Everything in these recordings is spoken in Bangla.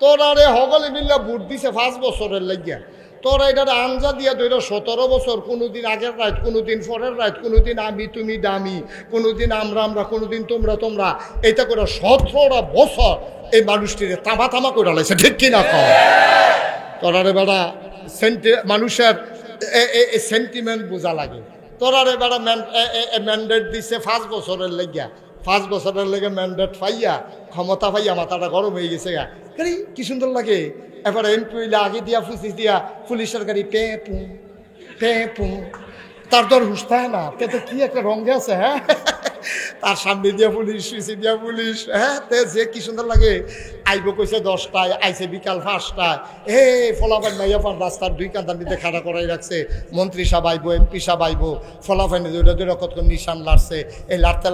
তোরা রে হগলে মিল্লা ভোট দিছে 5 বছরের লাগিয়া, তোরা এটা আঞ্জা দিয়া ধরে 17 বছর, কোনোদিন আগের রাত, কোনোদিন পরের রাত, কোনোদিন আমি তুমি দামি, কোনোদিন আমরা, কোনোদিন তোমরা, এটা করে 17টা বছর এই মানুষটিরে তামা করে লাইছে, ঠিক কিনা কও? তোরা রে বেড়া মানুষের সেন্টিমেন্ট বোঝা লাগে। তোরা রে বেড়া ম্যান্ডেট দিছে 5 বছরের লাগিয়া, 5 বছরের লেগে ম্যান্ডেট পাইয়া, ক্ষমতা পাইয়া মাথাটা গরম হয়ে গেছে। কি সুন্দর লাগে। এবার এমপি আগে দিয়া দিয়া পুলিশের গাড়ি পে তার তোর হুস্তায় না, তো কি একটা রঙে আছে। হ্যাঁ, তার সামনে দিয়া পুলিশ, পিছিয়ে দিয়া পুলিশ। হ্যাঁ, যে কি সুন্দর লাগে। আইব কইছে 10টায়, আইছে বিকাল 5টায়। ফলাফাইন মাইয়া পান রাস্তার 2 কান্দার মধ্যে খাড়া করাই রাখছে। মন্ত্রী সাহেব আইব, এমপি সাহেব আইব, ফলাফাইনে দুইটা কতক্ষণ নিশান লাড়ছে। এই লাড়তে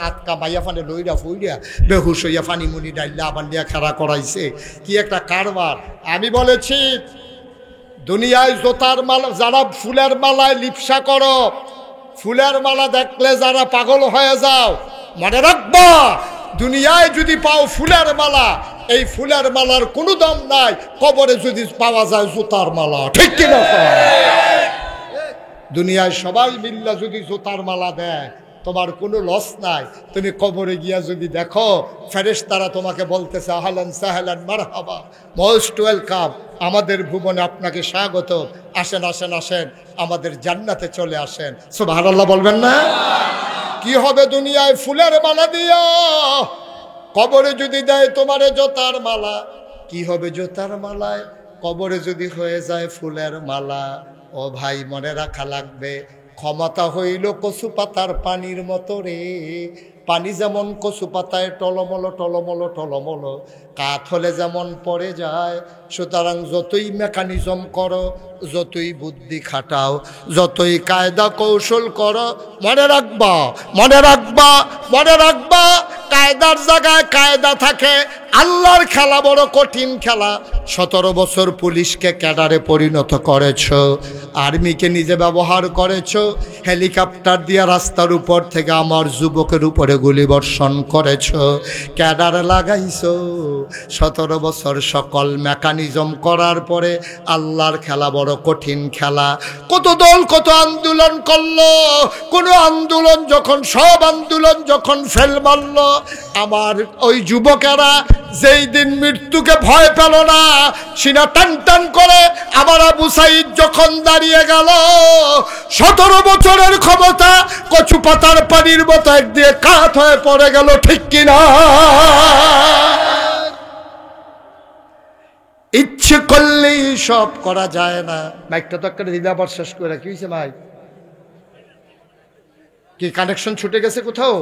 আটকা মাইয়া ফানে লইরা ফুইরা বেহুশ হইয়া ফানিমুনি ডাইল্লা আবার দিয়া খাড়া করাইছে। কি একটা কারবার। আমি বলেছি দুনিয়ায় জোতার মালা, যারা ফুলের মালায় লিপসা করো, ফুলের মালা দেখলে যারা পাগল হয়ে যাও, মনে রাখবা দুনিয়ায় যদি পাও ফুলের মালা, এই ফুলের মালার কোনো দাম নাই কবরে যদি পাওয়া যায় জুতার মালা, ঠিক কিনা? দুনিয়ায় সবাই মিল্লা যদি জুতার মালা দেয় তোমার কোনো লস নাই। তুমি কবরে গিয়া যদি দেখো ফেরেশতারা তোমাকে বলতেছে আহলান সাহলান মারহাবা, মোস্ট ওয়েলকাম, আমাদের ভুবনে আপনাকে স্বাগত, আসেন আসেন আসেন, আমাদের জান্নাতে চলে আসেন। সুবহানাল্লাহ বলবেন না? কি হবে দুনিয়ায় ফুলের মালা দিয়া? কবরে যদি দেয় তোমারে জোতার মালা, কি হবে জোতার মালায়? কবরে যদি হয়ে যায় ফুলের মালা, ও ভাই মনে রাখা লাগবে, ক্ষমতা হইল কচু পাতার পানির মতো রে। পানি যেমন কচু পাতায় টলমল, কাত হলে যেমন পড়ে যায়। সুতরাং যতই মেকানিজম করো, যতই বুদ্ধি খাটাও, যতই কায়দা কৌশল করো, মনে রাখবা কায়দার জায়গায় কায়দা থাকে। আল্লাহর খেলা বড় কঠিন খেলা। 17 বছর পুলিশকে ক্যাডারে পরিণত করেছ, আর্মিকে নিজে ব্যবহার করেছ, হেলিকপ্টার দিয়ে রাস্তার উপর থেকে আমার যুবকের উপরে গুলি বর্ষণ করেছ, ক্যাডারে লাগাইছ। 17 বছর সকল মেকানিজম করার পরে আল্লাহর খেলা বড় কঠিন খেলা। কত দল কত আন্দোলন করলো, কোনো আন্দোলন যখন, সব আন্দোলন যখন ফেল মারল, আমার ওই যুবকেরা যেই দিন মৃত্যুকে ভয় পেল না, সিনা টান টান করে আমার আবু সাইদ যখন দাঁড়িয়ে গেল, 17 বছরের ক্ষমতা কচু পাতার পানির মতো একদিকে কাত হয়ে পড়ে গেল, ঠিক কিনা? ইচ্ছে করলেই সব করা যায় না। মাইকটা তো একটা দিদা আবার শেষ করে, কি হয়েছে ভাই? কি কানেকশন ছুটে গেছে কোথাও?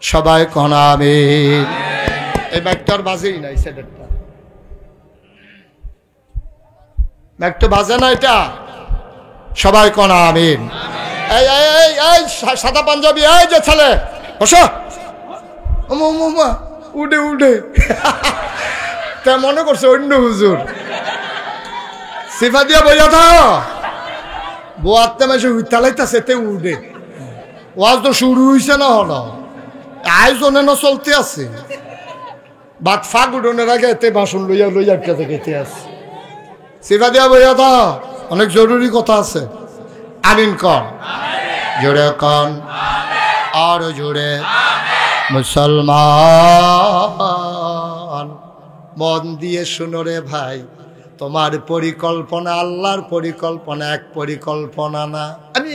সবাই কোন আমিন। এই মাইকটার বাজেই নাই, সেদেরটা মাইকটা বাজে না, এটা সবাই কোন আমিন। এই এই এই সাদা পাঞ্জাবি, এই যে ছেলে বসো, উঠে তা মনে করছে অন্য হুজুর, সিফা দিয়া বইয়া থাও, বোয়াতে মাসে উঠালাইতেছে তে উঠে। ওয়াজ তো শুরু হইছে না, হলো আয়োজনে না চলতে আছে। বাদ ফাঁক উঠোনের আগে এতে বাসন লইয়া খেতে আছে। সিফা দিয়া বইয়া থাও, অনেক জরুরি কথা আছে। আমিন কন, জোরে কন, আরো জোরে। মুসলমান মন দিয়ে শুনো রে ভাই, তোমার পরিকল্পনা আল্লাহর পরিকল্পনা, এক পরিকল্পনা না। আমি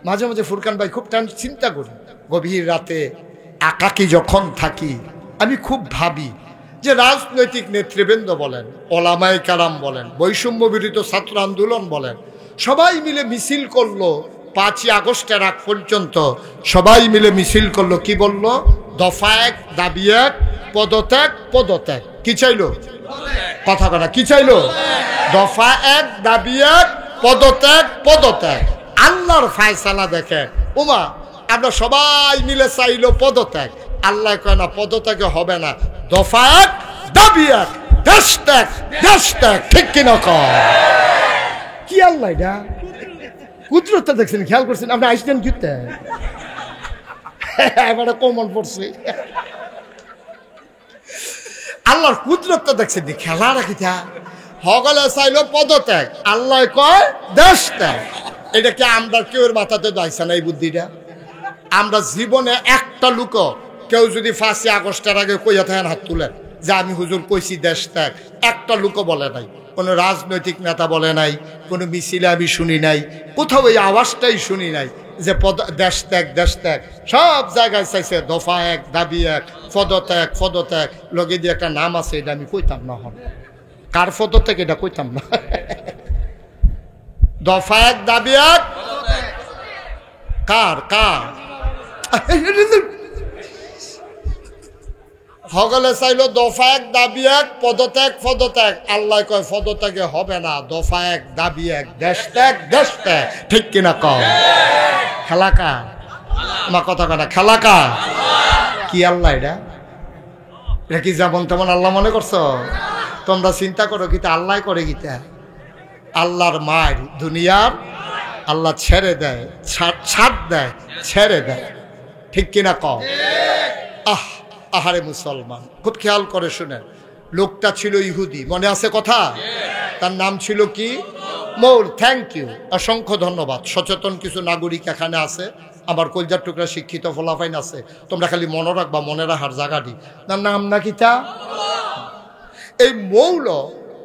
মাঝে মাঝে ফুরকান ভাই খুব চিন্তা করি, গভীর রাতে একাকী যখন থাকি আমি খুব ভাবি যে রাজনৈতিক নেতৃবৃন্দ বলেন, ওলামায়ে কেরাম বলেন, বৈষম্য বিরোধী ছাত্র আন্দোলন বলেন, সবাই মিলে মিছিল করলো 5ই আগস্টের আগ পর্যন্ত। সবাই মিলে মিছিল করলো, কি বলল? দফা 1, দাবি 1, পদত্যাগ। কি চাইলো? কথা কথা কি চাইলো? দফা 1, দাবি 1, পদত্যাগ। আল্লাহর ফায়সালা দেখে ওমা, আমরা সবাই মিলে চাইলো পদত্যাগ, আল্লাহ কয় না পদত্যাগে হবে না, দফা 1, দাবি 1, দেশ ত্যাগ, ঠিক কিনা কয়? কি আল্লাহ এটা কুদরতটা দেখছেন, খেয়াল করছেন? আপনি আইসলেন কিতে এবারে কমন পড়ছে। আল্লাহর কুদরতটা দেখছে দি খেলা রাখি যা হগলে চাইলো পদত্যাগ, আল্লাহ কয় দেশ ত্যাগ। এটা কি আমরা কেউ মাথাতে দাইছে না এই বুদ্ধিটা? আমরা জীবনে একটা লোক কেউ যদি 5ই আগস্টের আগে কইয়া থাকেন হাত তুলেন যে আমি হুজুর কইছি দেশ ত্যাগ, একটা লোক বলে নাই, কোনো রাজনৈতিক নেতা বলে নাই, কোনো মিছিলে আমি শুনি নাই, কোথাও এই আওয়াজটাই শুনি নাই যে দেশ ত্যাগ দেশ ত্যাগ। সব জায়গায় চাইছে দফা 1 দাবি 1, পদত্যাগ পদত্যাগ, লগে দিয়ে একটা নাম আছে, এটা আমি কইতাম না। হন কার পদত্যাগ এটা কইতাম না। দফা 1 দাবি 1 কার কার হগলে চাইলো দফা 1 দাবি 1 পদত্যাগ পদত্যাগ, আল্লাহ কয় পদত্যাগে হবে না, দফা 1 দাবি 1 দেশ ত্যাগ দেশ ত্যাগ। ঠিক কিনা কও? খেলা কার? আমার কথা কয় না, খেলা কার? কি আল্লাহ এটা? এটা কি যেমন তেমন আল্লাহ মনে করছো? তোমরা চিন্তা করো গীতা আল্লাহ করে গীতা আল্লাহর মার দুনিয়ার আল্লাহ ছেড়ে দেয়, ছাড় দেয়, ছেড়ে দেয়। ঠিক কিনা কও? আহারে মুসলমান, খুব খেয়াল করে শুনেন, লোকটা ছিল ইহুদি, মনে আছে কথা? তার নাম ছিল কি? মৌল। থ্যাংক ইউ, অসংখ্য ধন্যবাদ। সচেতন কিছু নাগরিক এখানে আছে, আমার কলজার টুকরা শিক্ষিত ফলাফাইন আছে, তোমরা খালি মনে রাখবা, মনে রাখার জায়গাটি। তার নাম না কিতা? এই মৌল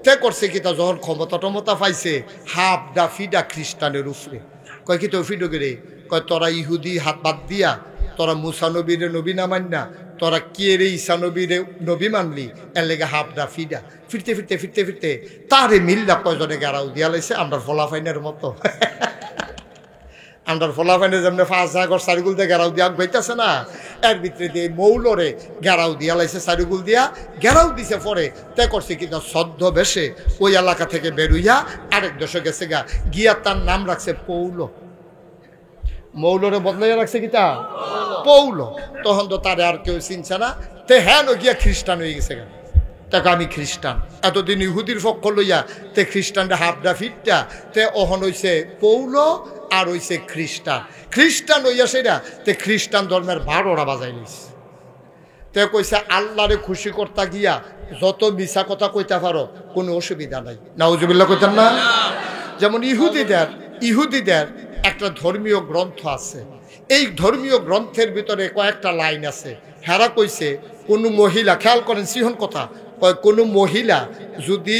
তে করছে কিতা, যখন ক্ষমতা টমতা পাইছে হাফ ডা ফিডা খ্রিস্টানের উপরে। কয় কি তো ফিডো গেরে? কয় তোরা ইহুদি হাত বাদ দিয়া তোরা মুসা নবীরে নবী না মান না, তোরা কে রে ঈসা নবীরে নবী মানলি, এর লেগে হাফ ডা ফিডা। ফিরতে ফিরতে ফিরতে ফিরতে তারে মিল্লা কয়জনে গারাও দিয়া লাইছে আমরা ফলাফাইনের মতো। আমরা ফলাফাইনে যেমন 5 আগস্ট সারিগুল দিয়ে গেরাও দিয়া গাইতেছে না, এর ভিতরে দিয়ে মৌলরে গেরাও দিয়া লাইছে, সারিগুল দিয়া গেরাও দিছে। পরে তে করছে কিনা সদ্য বেশে ওই এলাকা থেকে বেরুইয়া আরেক দেশে গেছে গিয়া তার নাম রাখছে পৌল। মৌলরে বদলাইয়া রাখছে কিতা পৌল। তখন তো তারে আর কেউ চিনছে না, তে হ্যাঁ গিয়া খ্রিস্টান হয়ে গেছে গা। তাকে আমি খ্রিস্টান, এতদিন ইহুদির পক্ষ লইয়া তে খ্রিস্টানটা হাফডা ফিটটা, তে অহন হইছে পৌল আর হইছে খ্রিস্টান। খ্রিস্টান হইয়া সেটা তে খ্রিস্টান ধর্মের 12টা বাজাই নিছে। তে কইছে আল্লাহরে খুশি করতে গিয়া যত মিছা কথা কইতে পারো কোনো অসুবিধা নাই। নাউজুবিল্লাহ কইতেন না? যেমন ইহুদিদের একটা ধর্মীয় গ্রন্থ আছে, এই ধর্মীয় গ্রন্থের ভিতরে কয়েকটা লাইন আছে। হেরা কইছে কোনো মহিলা, খেয়াল করেন সিহন কথা, কোনো মহিলা যদি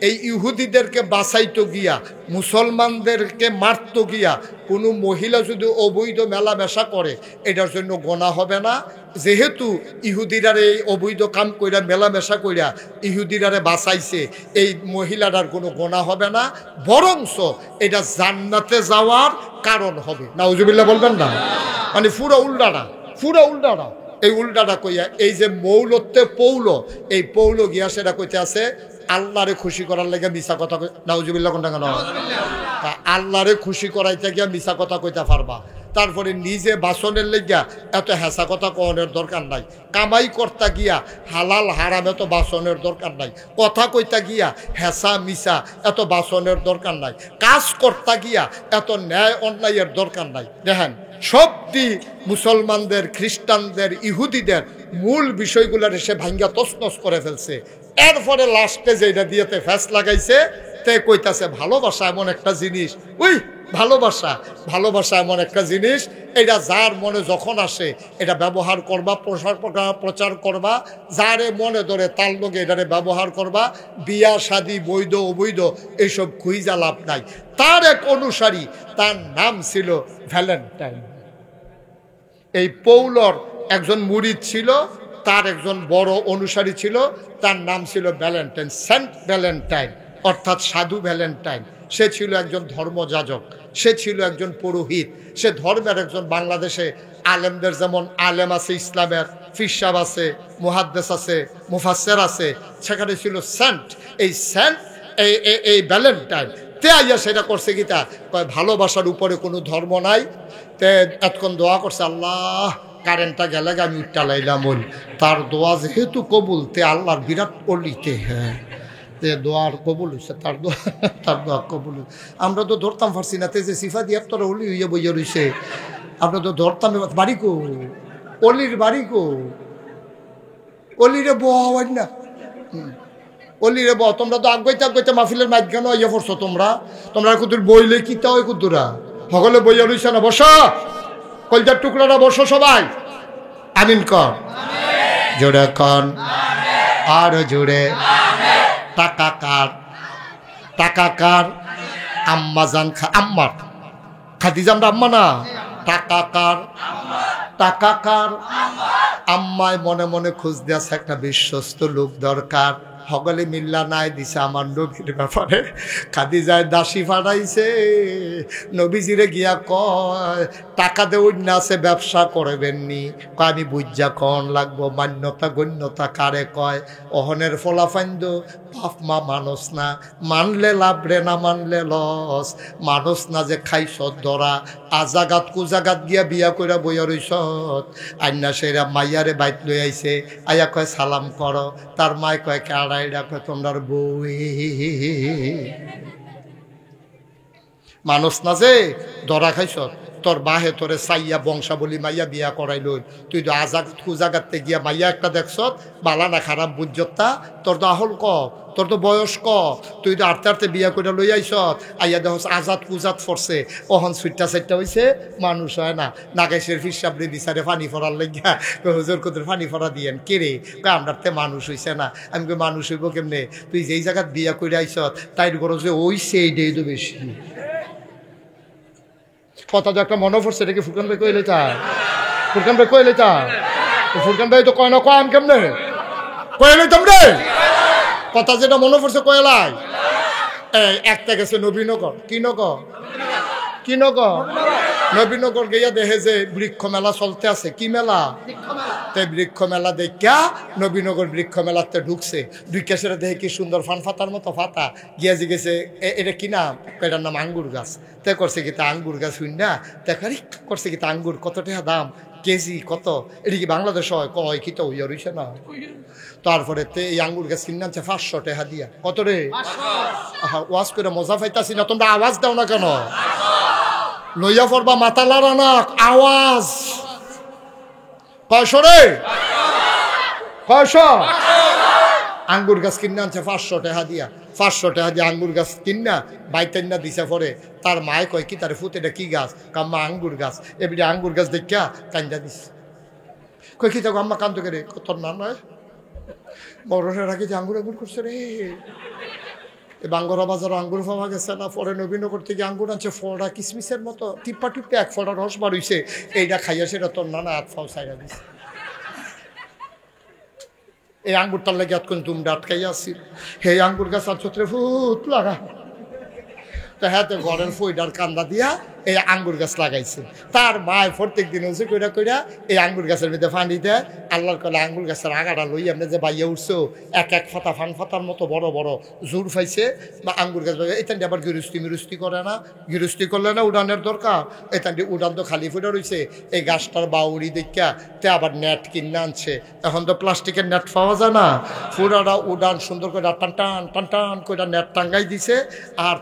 এই ইহুদিদেরকে বাঁচাইতো গিয়া মুসলমানদেরকে মারতো গিয়া কোনো মহিলা যদি অবৈধ মেলামেশা করে এটার জন্য গোনা হবে না, যেহেতু ইহুদিরারে এই অবৈধ কাম কইরা মেলামেশা কইরা ইহুদিরারে বাঁচাইছে, এই মহিলাটার কোনো গোনা হবে না, বরংস এটা জান্নাতে যাওয়ার কারণ হবে। নাউজুবিল্লাহ বলবেন না? মানে পুরো উল্টাটা। এই উল্টাটা কইয়া এই যে মৌলত্বে পৌল, এই পৌল গিয়া সেটা কইতে আছে আল্লাহরে খুশি করার লেগে মিছা কথা। নাউজুবিল্লাহ কোনটা কেন? আল্লাহরে খুশি করাইতে গিয়া মিছা কথা কইতে পারবা, তারপরে নিজে বাসনের লেগিয়া এত হেসা কথা কনের দরকার নাই, কামাই করতে গিয়া হালাল হারাম এত বাসনের দরকার নাই, কথা কইতে গিয়া হেসা মিছা এত বাসনের দরকার নাই, কাজ করতে গিয়া এত ন্যায় অন্যায়ের দরকার নাই। দেখেন সবটি মুসলমানদের, খ্রিস্টানদের, ইহুদিদের মূল বিষয়গুলোর সে ভাঙ্গা তছনছ করে ফেলছে। এরপরে লাস্টে যেটা দিয়েতে ফ্যাস লাগাইছে, তে কইতাছে ভালোবাসা এমন একটা জিনিস, ভালোবাসা এমন একটা জিনিস, এটা যার মনে যখন আসে এটা ব্যবহার করবা, প্রচার করবা, যারে মনে ধরে তার লোকে এটারে ব্যবহার করবা। বিয়া শাদী বৈধ অবৈধ এইসব খুঁজা লাভ নাই। তার এক অনুসারী, তার নাম ছিল ভ্যালেন্টাইন। এই পৌলর একজন মুরিদ ছিল, তার একজন বড় অনুসারী ছিল, তার নাম ছিল ভ্যালেন্টাইন, সেন্ট ভ্যালেন্টাইন, অর্থাৎ সাধু ভ্যালেন্টাইন। সে ছিল একজন ধর্মযাজক, সে ছিল একজন পুরোহিত, সে ধর্মের একজন। বাংলাদেশে আলেমদের যেমন আলেম আছে, ইসলামের ফিরসাব আছে, মুহাদ্দিস আছে, মুফাসসির আছে, সেখানে ছিল সেন্ট। এই সেন্ট এই ভ্যালেন্টাইন তে আইয়া সেটা করছে কি, তা কয় ভালোবাসার উপরে কোনো ধর্ম নাই। তে এতক্ষণ দোয়া করছে, আল্লাহ কারেন্টটা গেলে আমি উঠটা লাইলাম, তার দোয়া যেহেতু কবুল, তে আল্লাহর বিরাট অলিতে, হ্যাঁ যে দোয়ার কবুল হয়েছে, তার দোয়া কবুল। আমরা তো ধরতাম পারছি না, তে যে সিফা দিয়ে তোরা অলি হইয়া বইয়া রয়েছে, আমরা তো ধরতাম। বাড়ি কো অলির, বাড়ি কো অলিরে বোয়া না, বলি রে তোমরা তো আগাইতে আগাইতে মাহফিলের মাঝখানে ইয়ে পড়ছো তোমরা কুতুর বইলে কিতা হয় কুতুরা সকলে বইয়া রইছে না বসো কলজার টুকরাটা বসো সবাই আমিন কর জোরে কন আর জোরে টাকা কার আম্মা জান আম্মার খাদিজামরা আম্মা না টাকা কার আম্মায় মনে মনে খুঁজ দিয়েছে একটা বিশ্বস্ত লোক দরকার সকলে মিল্লা নাই দিছে আমার নবীর ব্যাপারে খাদিজায় দাসী ফাটাইছে নবীজিরে গিয়া কয় টাকা দে আছে ব্যবসা করবেননি আমি বুঝা কন লাগবো মান্যতা গণ্যতা কারে কয় অহনের ফলাফাইন্দ বাপ মা মানুষ না মানলে লাভ রে না মানলে লস মানুষ না যে খাইছ ধরা আজাগাত কুজাগাত গিয়া বিয়া কইরা বইয়া রইছত আইনা সেরা মাইয়ারে বাইত লই আইছে আয়া কয় সালাম করো তার মায় কয় কাড়াই ডাকো তোমরার বই মানুষ না যে ধরা খাইছত তোর বাহে তোরে সাইয়া বংশাবলী মাইয়া বিয়া করাইল তুই তো আজাদ কুজাগাতে গিয়া মাইয়া একটা দেখছত বালা না খারাপ বুঝতা তোর তো আহল ক তোর তো বয়স ক তুই তো আটতে আটতে বিয়া করে লই আইছত আইয়া দেখ আজাদ কুজাত ফরছে অহন সুইটটা সাইটটা হয়েছে মানুষ হয় না নাগেশের ফিসাবরে বিচারে ফানি ফরার লাগিয়া হুজুর কুতুর ফানি ফরা দিয়েন কে রে আমরাতে মানুষ হইছে না আমি কই মানুষ হইব কেমনে তুই যেই জায়গাত বিয়া করে আইছত তাইর গরজ যে ওই সেইটাই তো বেশি কথা তো একটা মনে পড়ছে এটা কি ফুরকান ভাই কইলে তা ফুরকান ভাই কইলে তা ফুরকান ভাই তো কয় না কয় আমি কেমনে কইলে তোমরে কথা যেটা মনে পড়ছে কয়লাই একটা গেছে নবীনগর কি নগর নবীনগর গিয়া দেখে যে বৃক্ষ মেলা চলতে আছে কি মেলা তাই বৃক্ষ মেলা দেখা নবীনগর বৃক্ষ মেলাতে ঢুকছে ঢুকে সেটা দেখে কি সুন্দর ফাতার মতো ফাতা গিয়া জিগেছে এটা কি নাম এটার নাম আঙ্গুর গাছ তাই করছে কি তা আঙ্গুর গাছ শুন না দেখারি করছে কি তা আঙ্গুর কত টাকা দাম কেজি কত এটা কি বাংলাদেশ হয় কয় কি তো হইয়া রইছে না তারপরে এই আঙ্গুর গাছ কিনে আনছে 500 টাকা দিয়া কত রে ওয়াজ করে মজা পাইতাছি না তোমরা আওয়াজ দাও না কেন লইয়া পড়বা মাথা লাড়া না আওয়াজ কয়শো রে কয়শো আঙ্গুর গাছ কিনে আনছে 500 টাকা দিয়া 500 টাকা দিয়ে আঙ্গুর গাছ কিনা বাইতেন দিছে পরে তার মায় কয় কি তার ফুট এটা কি গাছ কাম্মা আঙ্গুর গাছ এবারে আঙ্গুর গাছ দেখা কান্দা দিস কয় কি তো আম্মা কান্দ করে তোর না নয় বড়রা রাখি যে আঙ্গুর করছে রে বাঙ্গরা বাজার আঙ্গুর পাওয়া গেছে না পরে নবীনগর থেকে আঙ্গুর আনছে ফোড়া কিসমিসের মতো টিপ্পা টিপ্পে এক ফোড়া রস বার হইছে এইটা খাইয়া সেটা তোর নানা হাত ফাও সাইরা দিছে এই আঙ্গুরটার লাগে এতক্ষণ তুমি আটকাইয়া আসি হে আঙ্গুর গাছ আর চত্রে ফুট লাগা তো হ্যাঁ তো ঘরের ফইডার কান্দা দিয়া এই আঙ্গুর গাছ লাগাইছে তার মায় প্রত্যেক দিন হচ্ছে কইরা এই আঙ্গুর গাছের মধ্যে ফানি দেয় আল্লাহর কলে আঙ্গুর গাছের আগাটা লই আপনি যে বাইয়া উঠছো এক ফাতা ফাতার মতো বড় বড় জোর পাইছে বা আঙ্গুর গাছ এখান দিয়ে আবার গিরস্তি করে না গিরস্তি করলে না উড়ানের দরকার এখান দিয়ে উড়ান তো খালি ফুটে রয়েছে এই গাছটার বাউরি দেখা তে আবার নেট কিনে আনছে এখন তো প্লাস্টিকের নেট পাওয়া যায় না ফুরাটা উড়ান সুন্দর করে টান করে নেট টাঙ্গাই দিছে আর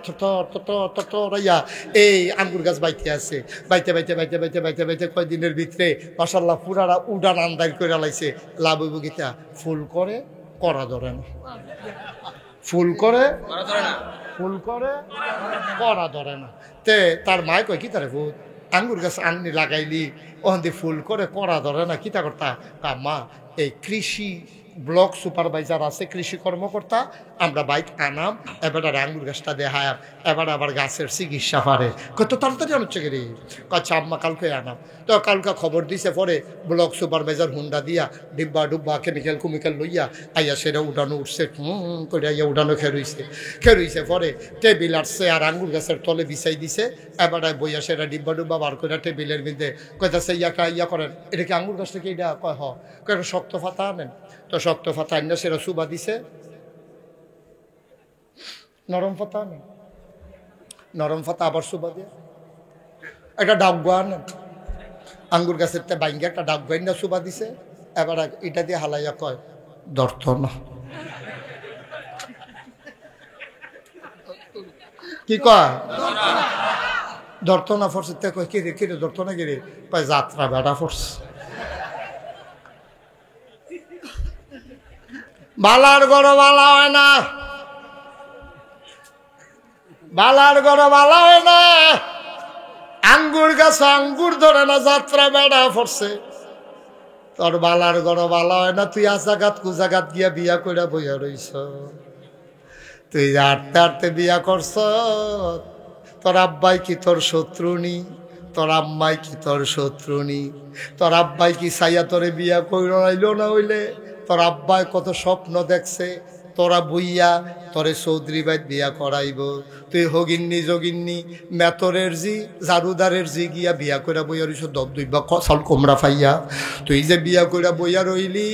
ইয়া এই আঙ্গুর গাছ বাইতে আছে বাইতে কয়দিনের ভিতরে মাশাআল্লাহ পুরারা উড়ান আন্দাজ করে লাইছে লাভ হইব গীতা ফুল করে করা ধরে না করা ধরে না তে তার মায় কয় কি তারে ভূত আঙ্গুর গাছ আননি লাগাইলি ওখান দিয়ে ফুল করে করা ধরে না কিতা করতা মা এই কৃষি ব্লক সুপারভাইজার আছে কৃষি কর্মকর্তা আমরা বাইক আনাম এবার আঙ্গুর গাছটা দেখায় এবার আবার গাছের চিকিৎসা পারে কত তাড়াতাড়ি আনছে রে আচ্ছা আম্মা কালকে আনাম তো কালকে খবর দিছে পরে ব্লক সুপারভাইজার হুন্ডা দিয়া ডিব্বা ডুব্বা কেমিক্যাল লইয়া আইয়া সেটা উঠানো উঠছে করে আইয়া উঠানো খেরুইছে পরে টেবিল আসছে আর আঙ্গুর গাছের তলে বিছাই দিছে এবার বইয়া সেটা ডিব্বা ডুব্বা বার করে টেবিলের মধ্যে কইতাছে ইয়া করেন এটা কি আঙ্গুর গাছটা কি এটা কয় কয় শক্ত ফাতা আনেন তো শক্ত ফাতা আন্য সেটা সুবা দিছে নরম ফাতা আনেন নরম ফাতা আবার সুবা দিয়ে একটা ডাকগুয়া আনেন আঙ্গুর গাছের তে বাইঙ্গে একটা ডাকগুয়া না সুবা দিছে এবার এটা দিয়ে হালাইয়া কয় দর্থ না কি কয় দর্থ না ফরছে তে কয় কিরে দর্থ না কিরে কয় যাত্রা বেড়া ফরছে বালার গড় বালা হয় না, বালার গড় বালা হয় না। আঙ্গুর গাছ আঙ্গুর ধরে না, যাত্রা বেড়া পড়ছে। তোর বালার গড় বালা হয় না, তুই আজাগাত কুজাগাত গিয়া বিয়া কইরা বইয়া রইছ। তুই হাঁটতে হাঁটতে বিয়া করছ। তোর আব্বাই কি তোর শত্রুনি? তোর আম্মাই কি তোর শত্রুনি? তোর আব্বাই কি সাইয়া তোরে বিয়া কইরা আইল না হইলে? তোর আব্বাই কত স্বপ্ন দেখছে তোরা বইয়া তোরে চৌধুরী বাইত বিয়া করাইব। তুই হগিন্নি যোগিন্নি মেতরের জি জারুদারের জি গিয়া বিয়া কইরা বইয়া রইছ, দব দুইবা কসাল কোমরা ফাইয়া। তুই যে বিয়া কইরা বইয়া রইলি,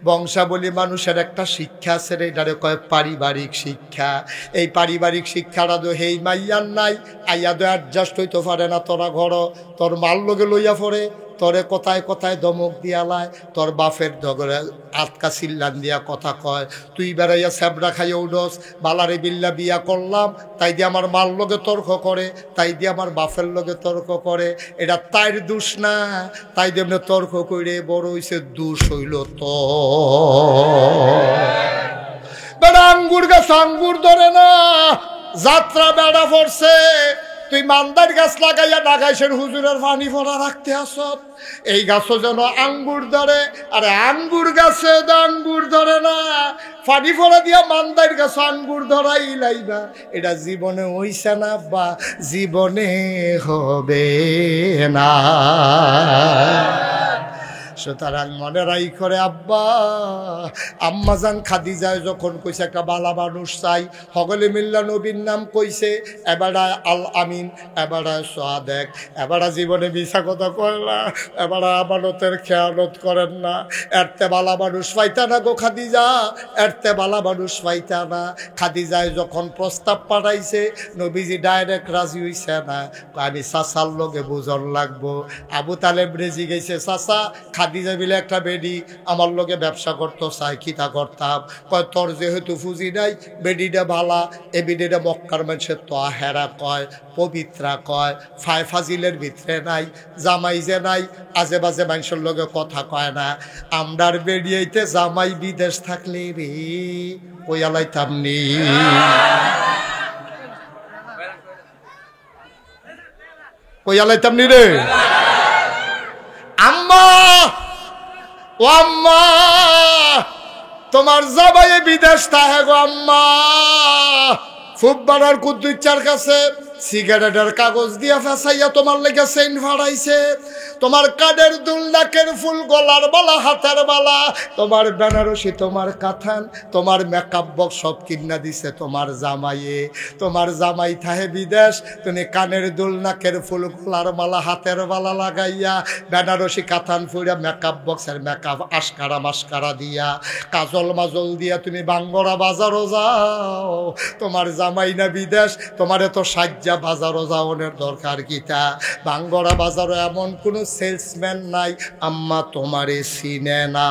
বংশাবলী মানুষের একটা শিক্ষা আছে রে, এটারে কয় পারিবারিক শিক্ষা। এই পারিবারিক শিক্ষাটা তো হেই মাইয়ার নাই, আইয়া তো অ্যাডজাস্ট হইতে পারে না। তোরা ঘর তোর মাল লগে লইয়া পড়ে, তোরে কথায় কথায় দমক দিয়ালায়, তোর বাপের দগরে আটকা চিল্লান দিয়া কথা কয়। তুই বেড়াইয়া স্যাবরা খাইয়া উডস, বালারে বিল্লা বিয়া করলাম, তাই দিয়ে আমার মাল লগে তর্ক করে, তাই দিয়ে আমার বাপের লগে তর্ক করে। এটা তাইর দোষ না, তাই দিয়ে এমনি তর্ক করে বড় হইছে, দোষ হইল তো। বেড়া আঙ্গুর গাছ আঙ্গুর ধরে না, যাত্রা বেড়া পড়ছে। তুই মান্দার গাছ লাগাইয়া লাগাইছেন হুজুরের পানি ভরা রাখতে আসত, এই গাছও যেন আঙ্গুর ধরে। আরে আঙ্গুর গাছে আঙ্গুর ধরে না, পানি ভরা দিয়া মান্দার গাছ আঙ্গুর ধরাই লাইবা। এটা জীবনে হইছে না বা জীবনে হবে না। সুতরাং মনে রাই করে আব্বা আম্মাজান খাদিজায় যখন কইছে একটা বালা মানুষ চাই, হগলে মিল্লা নবীর নাম কইছে, এবারা আল আমিন, এবারা সাদেক, এবারা জীবনে মিছা কথা কয় না, এবারা আমানতের খেয়ালত করেন না। এরতে বালা মানুষ পাইতা না গো খাদিজা, এরতে বালা মানুষ পাইতা না। খাদিজায় যখন প্রস্তাব পাঠাইছে, নবীজি ডাইরেক্ট রাজি হইছে না, আমি চাচার লগে বুঝন লাগবো। আবু তালেব রেজি গেছে, চাচা খাদিজা বিলে একটা বেডি আমার লগে ব্যবসা করতো, চাই খিতা করতাম। কয় তোর যেহেতু ফুজি নাই, বেডিটা ভালা, এ বেডিটা মক্কার মানুষের তো হেরা কয়, পবিত্রা কয়, ফাজিলের ভিতরে নাই, জামাই যে নাই, আজে বাজে মানুষের লগে কথা কয় না। আমরার বেরিয়েতে জামাই বিদেশ থাকলে রে ওই আলাইতাম নি। কই আলাইতাম নি রে। আম্মা ও আম্মা, তোমার জামাই বিদেশ থাকে গো আম্মা। ফুটবলার কুদ্দুচ্চার কাছে সিগারেটের কাগজ দিয়া ফেসাইয়া তোমার লেগে চেইন ফাড়াইছে। তোমার কানের দুল, নাকের ফুল, গলার বালা, হাতের বালা, তোমার বেনারসি, তোমার কাথান, তোমার মেকআপ বক্স সব কিনা দিছে তোমার জামাইয়ে। তোমার জামাই থাহে বিদেশ, তুমি কানের দুল, নাকের ফুল, গলার মালা, হাতের বালা লাগাইয়া, বেনারসি কাথান ফুইরা, মেকআপ বক্সের মেকআপ আশকারা মাস্কারা দিয়া, কাজল মাজল দিয়া তুমি বাঙ্গরা বাজারও যাও। তোমার জামাই না বিদেশ, তোমার এত সাজ্জা বাজারও যাওয়ানোর দরকার কিতা? বাঙ্গরা বাজারও এমন কোনো সেলসম্যান নাই আম্মা তোমারে চিনে না।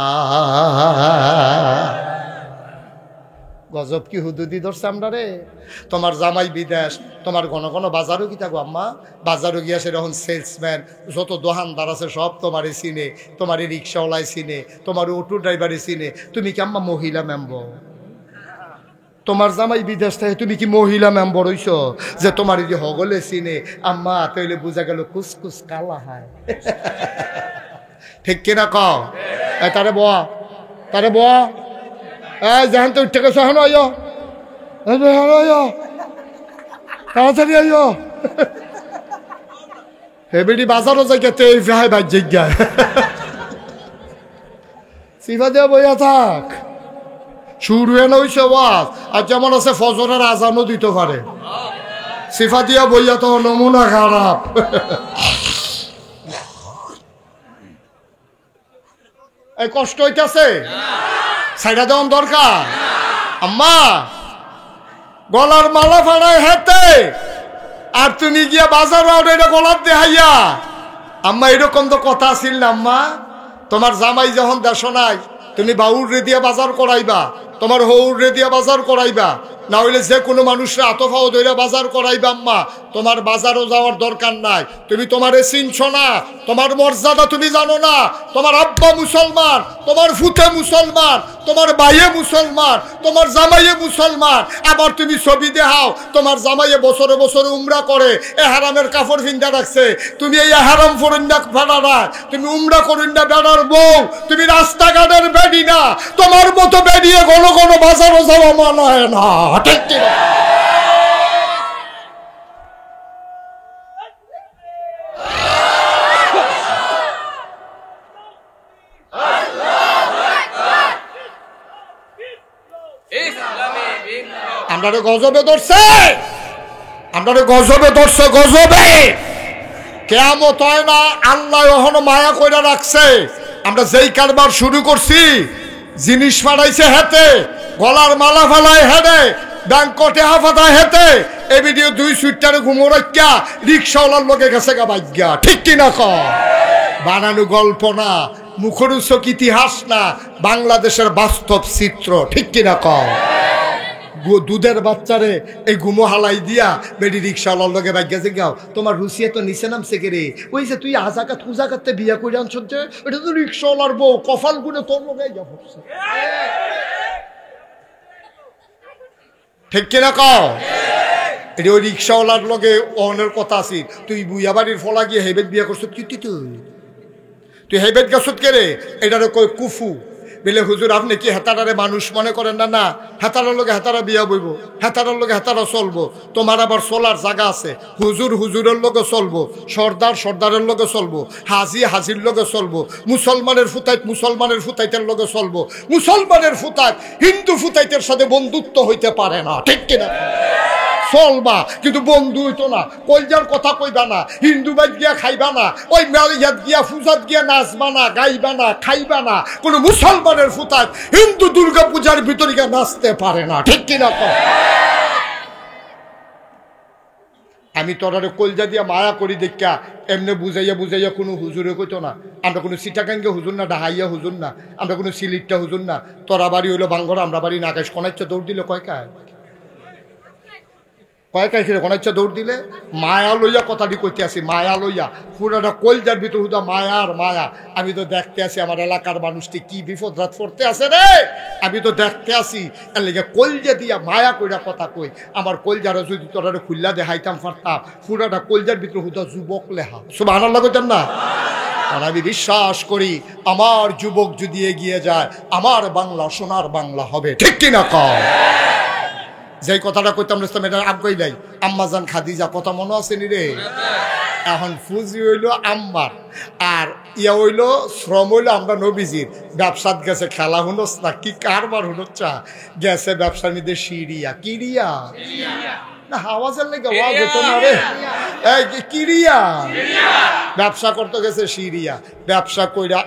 গজব কি হুদুদি ধরছে আমরা রে। তোমার জামাই বিদেশ, তোমার ঘন ঘন বাজারও কি থাকো আম্মা, বাজারও গিয়া সেরকম সেলসম্যান যত দোকানদার আছে সব তোমারে চিনে, তোমার রিক্সাওয়ালায় চিনে, তোমার অটো ড্রাইভারে চিনে। তুমি কি আম্মা মহিলা মেম্বর? তোমার জামাই বিদেশ থেকে তুমি কি মহিলা মেম্বর হইছ যে তোমার যে হগলে চিনে? আম্মা তাইলে বুঝা গেল কুসকুস কালা হয়। ঠিক কিনা কও? তারে বয়া, তারে বয়া, যেখান তো উঠে গেছে এখন আইয়, তাড়াতাড়ি আইয়। হেবেডি বাজারও জায়গাতে ভাই বাজ জায়গায় সিফা দেওয়া বইয়া থাক। শুরু হয়ে হইছে ওয়াজ, আর যেমন আছে ফজরের আজানও দিতে পারে। সিফা দিয়া বইয়া তো নমুনা খারাপ। এই কষ্ট হইতেছে, সাইডা দেওয়ান দরকার। আম্মা গলার মালা ফাড়ায় হেতে, আর তুমি গিয়া বাজার এটা গলার দেহাইয়া। আম্মা এরকম তো কথা আসিল না আম্মা। তোমার জামাই যখন দেশ নাই, তুমি বাউর রে দিয়া বাজার করাইবা, তোমার হৌর রে দিয়া বাজার করাইবা, না হইলে যে কোনো মানুষরা আতফাও ধইরা বাজার করাইবা আম্মা। তোমার বাজারও যাওয়ার দরকার নাই, তুমি তোমারে চিনছো না, তোমার মর্যাদা তুমি জানো না। তোমার আব্বা মুসলমান, তোমার ফুতে মুসলমান, তোমার ভাইয়ে মুসলমান, তোমার জামাইয়ে মুসলমান, আবার তুমি ছবি দেখাও তোমার জামাইয়ে বছরে বছরে উমরা করে, এহারামের কাপড় ভিন্দা রাখছে, তুমি এই এহারাম ফরিন্দা ফাড়া না, তুমি উমরা করিন্দা বেড়ার বউ, তুমি রাস্তাঘাটের বেডি না, তোমার মতো বেরিয়ে ঘন ঘন বাজারও যাওয়া মানায় না, ঠিক কি না? আমরা গজবে ধরছে, আমরা গজবে ধরছে, গজবে কেয়ামত হয় না, আল্লাহ এখনো মায়া কইরা রাখছে। আমরা যেই কারবার শুরু করছি, জিনিস ফাড়াইছে হেতে, গলার মালা ফালায় হেডে, ব্যাংকটে হাফাতায় হেতে, এই ভিডিও 2 সুইটারে ঘুমো রাখিয়া রিক্সাওয়ালার লোকে গেছে গা ভাগ্যা, ঠিক কিনা ক? বানানো গল্প না, মুখরোচক ইতিহাস না, বাংলাদেশের বাস্তব চিত্র, ঠিক কিনা ক? দুধের বাচ্চারে এই গুমো হালাই দিয়া বেডি রিক্সাওয়ালার লগে ভাগ্যা যে গাও, তোমার রুসিয়া তো নিচে নামছে কে রে, ওই যে তুই আজাকাত হুজাকাতে বিয়া করে আনছ, এটা তো রিক্সাওয়ালার বউ, কপাল গুনে তোর লগে গিয়া পড়ছে, ঠিক কিনা কও? এটা ওই রিক্সাওয়ালার লগে অনের কথা আছে, তুই বুইয়া বাড়ির ফলা গিয়ে হেবেট বিয়া করছ, কি তুই হেবেট গেছত কে রে, এটারে কই কুফু। বলে হুজুর আপনি কি হেতারারে মানুষ মনে করেন না? না, হেতারার লোকে হেতারা বিয়া বইব, হেতারার লোকে হেতারা চলবো, তোমার আবার চলার জায়গা আছে, হুজুর হুজুরের লোকে চলবো, সর্দার সর্দারের লোকে চলবো, হাজি হাজির লোকে চলবো, মুসলমানের ফুতাইত মুসলমানের ফুতাইতের লোকে চলবো, মুসলমানের ফুতাইত হিন্দু ফুতাইতের সাথে বন্ধুত্ব হইতে পারে না, ঠিক কিনা? চলবা কিন্তু বন্ধু হইতো না, কলজার কথা কইবা না, হিন্দু বাদ গিয়া খাইবা না, ওই মেয়াদ গিয়া পূজাত গিয়া নাচবা না, গাইবা না, খাইবা না। কোন মুসলমানের ফুতাত হিন্দু দুর্গা পূজার ভিতরে গিয়া নাচতে পারে না, ঠিক কিনা? আমি তোরারে কলজা দিয়া মায়া করি দেখা এমনি বুঝাইয়া বুঝাইয়া কোনো হুজুরে কইতো না, আমরা কোনো সিটাকাঙ্গে হুজুর না, ডাহাইয়া হুজুর না, আমরা কোনো সিলিটটা হুজুর না। তোরা বাড়ি হইলো বাঙ্গর, আমরা বাড়ি নাকাশ, কোনাইচ্ছা দৌড় দিলে কয়কায় কয়কায় কোনাইচ্ছা দৌড় দিলে, মায়া লইয়া কথাটি কইতে আসি, মায়া লইয়া পুরাটা কলজার ভিতর হুদা মায়ার মায়া। আমি তো দেখতে আসি আমার এলাকার মানুষটি কি বিপদ রাত পড়তে আসে রে, আমি তো দেখতে আসি, এর লেগে কলজা দিয়া মায়া কইরা কথা কই। আমার কলজারা যদি তোরা খুল্লা দেখাইতাম পারতাম, পুরাটা কলজার ভিতর হুদা যুবক লেহা, সুবহানাল্লাহ কইতাম না? আর আমি বিশ্বাস করি আমার যুবক যদি এগিয়ে যায়, আমার বাংলা সোনার বাংলা হবে, ঠিক কিনা কও? যেই কথাটা কইতাম এটা আগ্রহী নাই, আম্মাজান খাদিজা কথা মনে আছে নি রে? এখন ফুজি হইলো আম্মার, আর ইয়া হইলো শ্রম হইলো আমরা নবীজির। ব্যবসাত গেছে, খেলা হুনস না কি কারবার হুনচ্ছা গেছে ব্যবসার মধ্যে সিরিয়া, কিরিয়া না আওয়াজের লেগে আওয়াজ হতো না রে, কিরিয়া ব্যবসা করতে গেছে সিরিয়া, ব্যবসা কইরা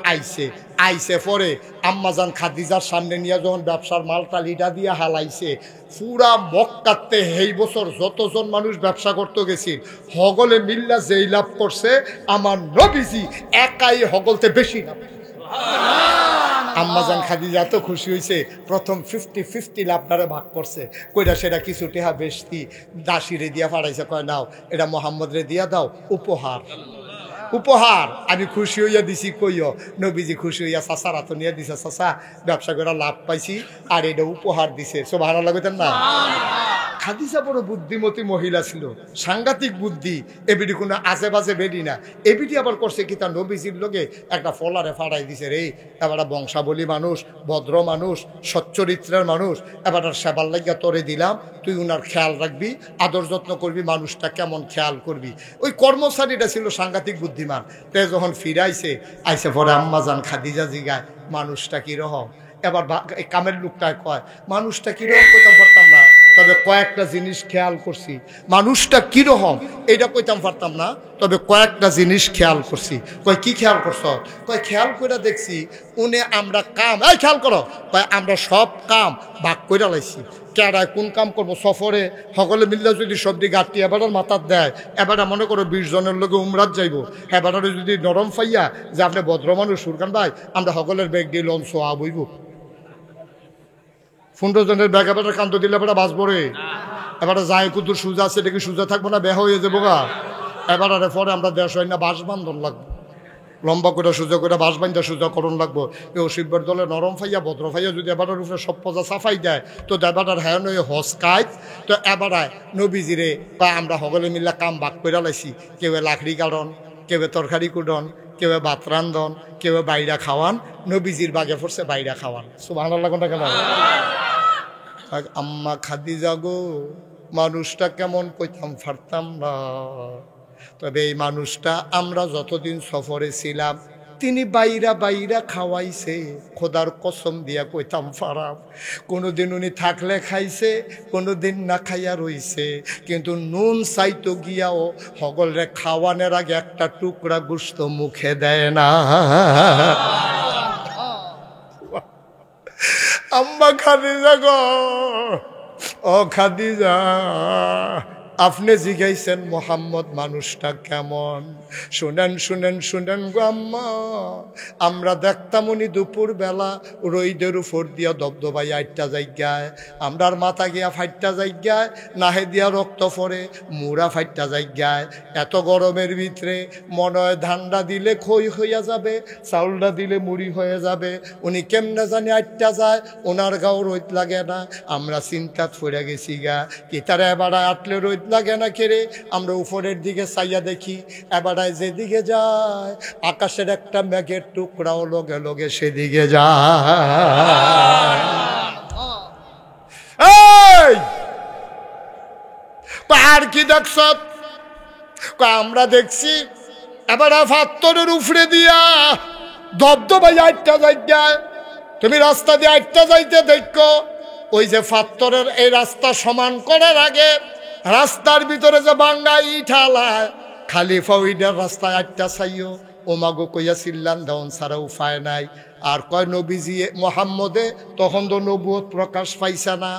আইছে পরে আম্মাজান খাদিজার সামনে নিয়ে যখন ব্যবসার মালটা লিডা দিয়ে হালাইছে, পুরা মক্কাতে এই বছর যতজন মানুষ ব্যবসা করতে গেছি হগলে মিল্লা যেই লাভ করছে, আমার নবীজি একাই হগলতে বেশি লাভ। আম্মাজান খাদিজা এত খুশি হয়েছে, প্রথম 50-50 লাভটারে ভাগ করছে, কইরা সেটা কিছু টেহা বেশতি দাসিরে দিয়া পাঠাইছে, কয় নাও এটা মোহাম্মদ রে দিয়া দাও উপহার। উপহার আমি খুশি হইয়া দিছি, কইও নবীজি খুশি হইয়া চাচার হাতে নিয়ে দিছে, চাচা ব্যবসা করে লাভ পাইছি আর এটা উপহার দিছে, সুবহানাল্লাহ কইতেন না? খাদিজা বড় বুদ্ধিমতী মহিলা ছিল, সাংঘাতিক বুদ্ধি, এবিডি কোনো আজে বাজে বেডি না। এবিডি আবার করছে কি, তার নবীজির লোকে একটা ফলারে ফাড়াই দিছে, রে এবার বংশাবলী মানুষ, ভদ্র মানুষ, সচ্চরিত্রের মানুষ, এবার সেবার লাগিয়া তোরে দিলাম, তুই উনার খেয়াল রাখবি, আদর যত্ন করবি, মানুষটা কেমন খেয়াল করবি। ওই কর্মচারীটা ছিল সাংঘাতিক বুদ্ধিমান। তে যখন ফিরাইছে আইসে পরে আম্মাজান খাদিজা জিগায় মানুষটা কিরকম, এবার কামের লোকটায় কয় মানুষটা কিরকম, কইতাম পারতাম না, তবে কয়েকটা জিনিস খেয়াল করছি। মানুষটা কিরকম এটা কইতাম পারতাম না, তবে কয়েকটা জিনিস খেয়াল করছি। কয় কি খেয়াল করছ? কয় খেয়াল করে দেখছি উনি আমরা কাম, এই খেয়াল করো, কয় আমরা সব কাম ভাগ করে লাইছি, কেডায় কোন কাম করবো, সফরে সকলে মিললে যদি সবজি গাঁটি এবার মাথার দেয়, এবার মনে করো 20 জনের লোকে উমরাত যাইব, এবার যদি নরম ফাইয়া যে আপনি ভদ্র মানুষ সুরকান ভাই আমরা সকলের ব্যাগ দিয়ে লঞ্চ সোয়া বইব, 15 জনের ব্যাগ এবার কান্ত দিলে এবার বাঁচবো রে, এবারে যায় কুতুর সোজা আছে, এটা কি সোজা থাকবো না, বেহা হয়ে যাবো গা। এবারে পরে আমরা দেশ হয় না বাঁশ বান্ধন লাগবো, লম্বা করে সোজা করে বাঁশ বান্ধা সোজা করণ লাগবো। এই অসিব্যের দলে নরম ফাইয়া ভদ্র ফাইয়া যদি এবারের উপরে সব পজা সাফাই দেয় তো এবারের হ্যাঁ নয় হসকায়। তো এবারে নবীজিরে বা আমরা সকলে মিলে কাম ভাগ করে লাইছি, কেউ লাকড়ি কাটন, কেউ তরকারি কুটন, কেউ ভাত রান্ধন, কেউ বাইরা খাওয়ান। নবীজির বাগে পড়ছে বাইরা খাওয়ান। সুবহানাল্লাহ কোনটা কেন? আম্মা খাদিজা গো, মানুষটা কেমন কইতাম পারতাম না, তবে এই মানুষটা আমরা যতদিন সফরে ছিলাম তিনি বাইরা বাইরা খাওয়াইছে, খোদার কসম দিয়া কইতাম পারাম। কোনোদিন উনি থাকলে খাইছে, কোনোদিন না খাইয়া রইছে, কিন্তু নুন চাইতো গিয়াও সকলরে খাওয়ানোর আগে একটা টুকরা গোশত মুখে দেয় না। আম্মা খাদিজা গো, ও খাদিজা, আপনি জিজ্ঞাইছেন মোহাম্মদ মানুষটা কেমন, শুনেন শুনেন শুনেন গো আম্মা। আমরা দেখতাম উনি দুপুর বেলা রইদের উপর দিয়া দবদবাই আটটা জায়গায়, আমরার মাথা গিয়া ফাইটটা জায়গায়, নাহে দিয়া রক্ত পড়ে, মুড়া ফাইটটা জায়গায়। এত গরমের ভিতরে মনে হয় ধানটা দিলে খই হইয়া যাবে, চাউলটা দিলে মুড়ি হয়ে যাবে। উনি কেমনে জানি আটটা যায়, ওনার গাও রোদ লাগে না। আমরা চিন্তাত পড়ে গেছি গা, কি তারা এবার আটলে রোদ লাগে না কেড়ে। আমরা উপরের দিকে চাইয়া দেখি, এবারায় যেদিকে যায় আকাশের একটা মেঘের টুকরাও লগে লগে সেদিকে যায়। আর কি দেখছ? আমরা দেখছি এবার ফাত্তরের উপরে দিয়া দবদবাই আটটা জায়গায়। তুমি রাস্তা দিয়ে আটটা যাইতে দেখো, ওই যে ফাত্তরের এই রাস্তা সমান করার আগে রাস্তার ভিতরে যে বাঙ্গা ইঠালায় খালি ফাউইডার রাস্তায় আটটা চাইও। ও মাগো কইয়া চিল্লান দেওয়ান ছাড়া উপায় নাই। আর কয় নবীজি মোহাম্মদে তখন তো নবুয়ত প্রকাশ পাইছে না,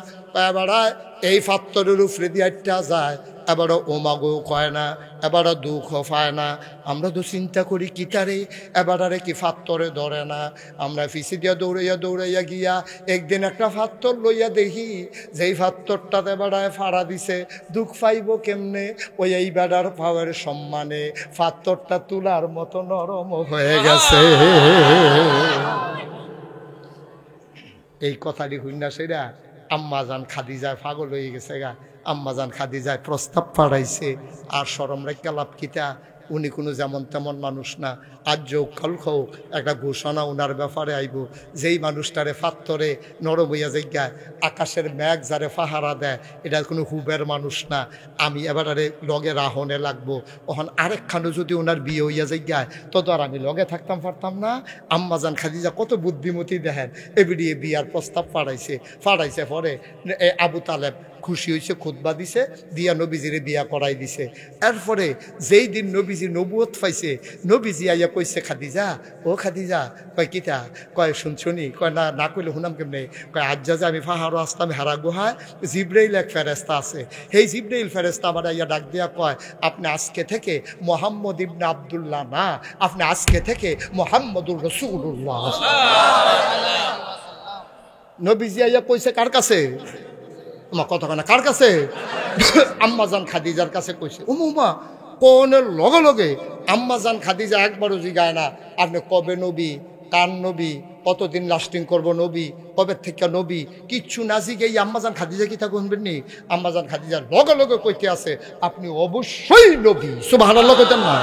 এবারায় এই ফাত্তরের উপরে দিয়ে আটটা যায়। এবারও ও মাগো কয় না, এবারও দুঃখ পায় না। আমরা তো চিন্তা করি কিতারে এবারে কি ফাত্তরে ধরে না। আমরা ফিসি দিয়া দৌড়াইয়া দৌড়াইয়া গিয়া একদিন একটা ফাত্তর লইয়া দেখি, যেই ফাত্তরটাতে এবারায় ফাড়া দিছে। দুঃখ পাইব কেমনে? ওই এই বেড়ার পাওয়ার সম্মানে ফাত্তরটা তুলার মতো নরম হয়ে গেছে। এই কথাটি হইনা সেরা আম্মাজান খাদিজায় পাগল হয়ে গেছে গা। আম্মাজান খাদিজায় প্রস্তাব পাঠাইছে, আর শরম রেখা লাভ কিতা, উনি কোনো যেমন তেমন মানুষ না। আজ যোগ কাল হোক একটা ঘোষণা ওনার ব্যাপারে আইব, যেই মানুষটারে ফাত্তরে নরম হইয়া জায়গায় আকাশের মেঘ যারে পাহারা দেয়, এটা কোনো হুবের মানুষ না। আমি এবারে লগে রাহনে লাগবো। ওখান আরেকখানো যদি ওনার বিয়ে হইয়া জায়গায় তত আর আমি লগে থাকতাম পারতাম না। আম্মাজান খাদিজা কত বুদ্ধিমতী দেখেন, এবিডিয়ে বিয়ার প্রস্তাব ফাড়াইছে পরে আবু তালেব খুশি হয়েছে, খুতবা দিছে, দিয়া নবীজিরে বিয়া করাই দিছে। এরপরে যেই দিন নবীজি নবুয়ত পাইছে, নবীজি আইয়া কইছে খাদিজা, ও খাদিজা, কয় কিতা? কয় শুনছনি? কয় না, না কইলে শুনাম কেমনে? কয় আজ যে আমি পাহাড়ও আসতাম হেরা গুহায়, জিব্রাইল এক ফেরেস্তা আছে, সেই জিব্রাইল ফেরেস্তা আমার আইয়া ডাক দিয়া কয়, আপনি আজকে থেকে মোহাম্মদ ইবনে আব্দুল্লাহ না, আপনি আজকে থেকে মোহাম্মদুর রাসূলুল্লাহ। নবীজি আইয়া কইছে কার কাছে? আমার কথা না, কার কাছে? আম্মাজান খাদিজার কাছে কইছে। উমা কোনের লগে লগে আম্মাজান খাদিজা একবারও জিগায় না আপনি কবে নবী, কার নবী, কতদিন লাস্টিং করব নবী, কবে থেকে নবী, কিচ্ছু না জিগেই আম্মাজান খাদিজা কি তা শুনবেন নি? আম্মাজান খাদিজার লগে লগে কইতে আছে আপনি অবশ্যই নবী। সুবহানাল্লাহ কইতেন না?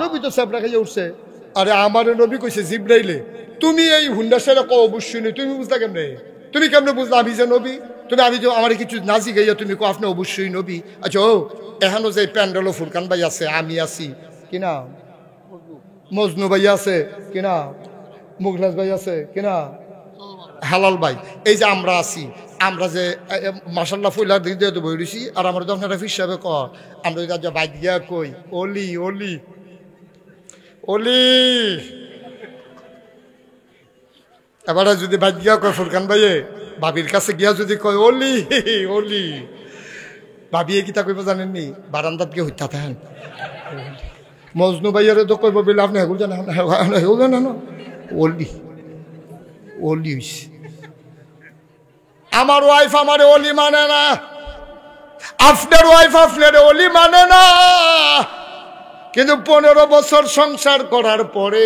নবী তো সাবরা খাইয়া উঠছে। আরে আমার নবী কইছে জিব্রাইলে, তুমি এই হুন্ডা সেরা কো অবশ্যই নই, তুমি বুঝলা কেমনে? তুমি কেমনে বুঝলা আমি যে নবী? তুমি আমি তো আমার কিছু নাজি গাইয়া তুমি কো আপনি অবশ্যই নবী। আচ্ছা ও এখানো যে প্যান্ডেলো ফুরকান ভাই আছে, আমি আছি কিনা, মজনু ভাই আছে কিনা, মুখলাস ভাই আছে কিনা, হালাল ভাই, এই যে আমরা আছি, আমরা যে মাসাল্লাহ ফুলার দিক দিয়ে তো বই রয়েছি। আর আমার যখন একটা হিসাবে ক আমরা যদি বাইক গিয়া কই অলি অলি অলি, এবারে যদি বাইক গিয়া কয় ফুরকান ভাইয়ে ভাবির কাছে গিয়া যদি কয় অলি অলি, ভাবিয়ে কিতা কইব জানেননি? বারান্দাত গিয়ে হইতা থাকেন। মজনু ভাইয়ারে তো কইব বলে আপনি হেগুল জানেন, হেগুল জানেন অলি অলি হইছে। আমার ওয়াইফ আমার অলি মানে না, আপনার ওয়াইফ আপনার ওলি মানে না, কিন্তু 15 বছর সংসার করার পরে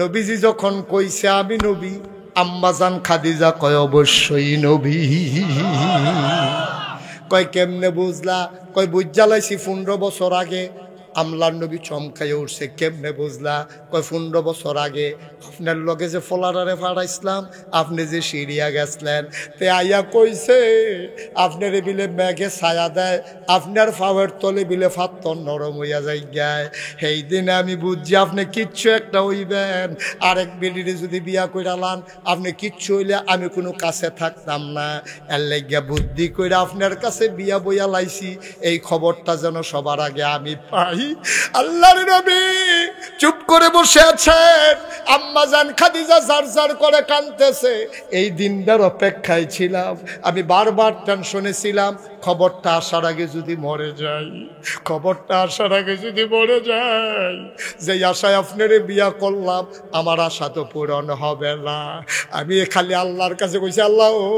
নবীজি যখন কইছে আমি নবী, আম্মাজান খাদিজা কয় অবশ্যই নবী। কয় কেমনে বুঝলা? কয় বুঝালাইছি 15 বছর আগে। আমলার নবী চমকাই উঠছে, কেমনে বুঝলা? কয় 15 বছর আগে আপনার লগে যে ফলারারে ফাড়াইছিলাম, আপনি যে সিরিয়া গেছিলেন, তে আইয়া কইছে আপনার বিলে মেঘে ছায়া দেয়, আপনার ফাওয়ার তলে বিলে ফাত্তর নরম হইয়া যাই গায়। সেই দিনে আমি বুঝছি আপনি কিচ্ছু একটা হইবেন, আরেক বেলিরে যদি বিয়া কইরালান আপনি কিচ্ছু হইলে আমি কোনো কাছে থাকতাম না। এর লাগিয়া বুদ্ধি কইরা আপনার কাছে বিয়া বইয়া লাইছি, এই খবরটা যেন সবার আগে আমি পাই। আল্লাহর নবী চুপ করে বসে আছেন, আম্মাজান খাদিজা জারজার করে কাঁদতেছে। এই দিনটার অপেক্ষায় ছিলাম আমি, বারবার টেনশনে ছিলাম খবরটা আসার আগে যদি মরে যাই, খবরটা আসার আগে যদি মরে যাই। যে আশায় আপনারে বিয়া করলাম আমার আশা তো পূরণ হবে না। আমি খালি আল্লাহর কাছে কইছি, আল্লাহ ও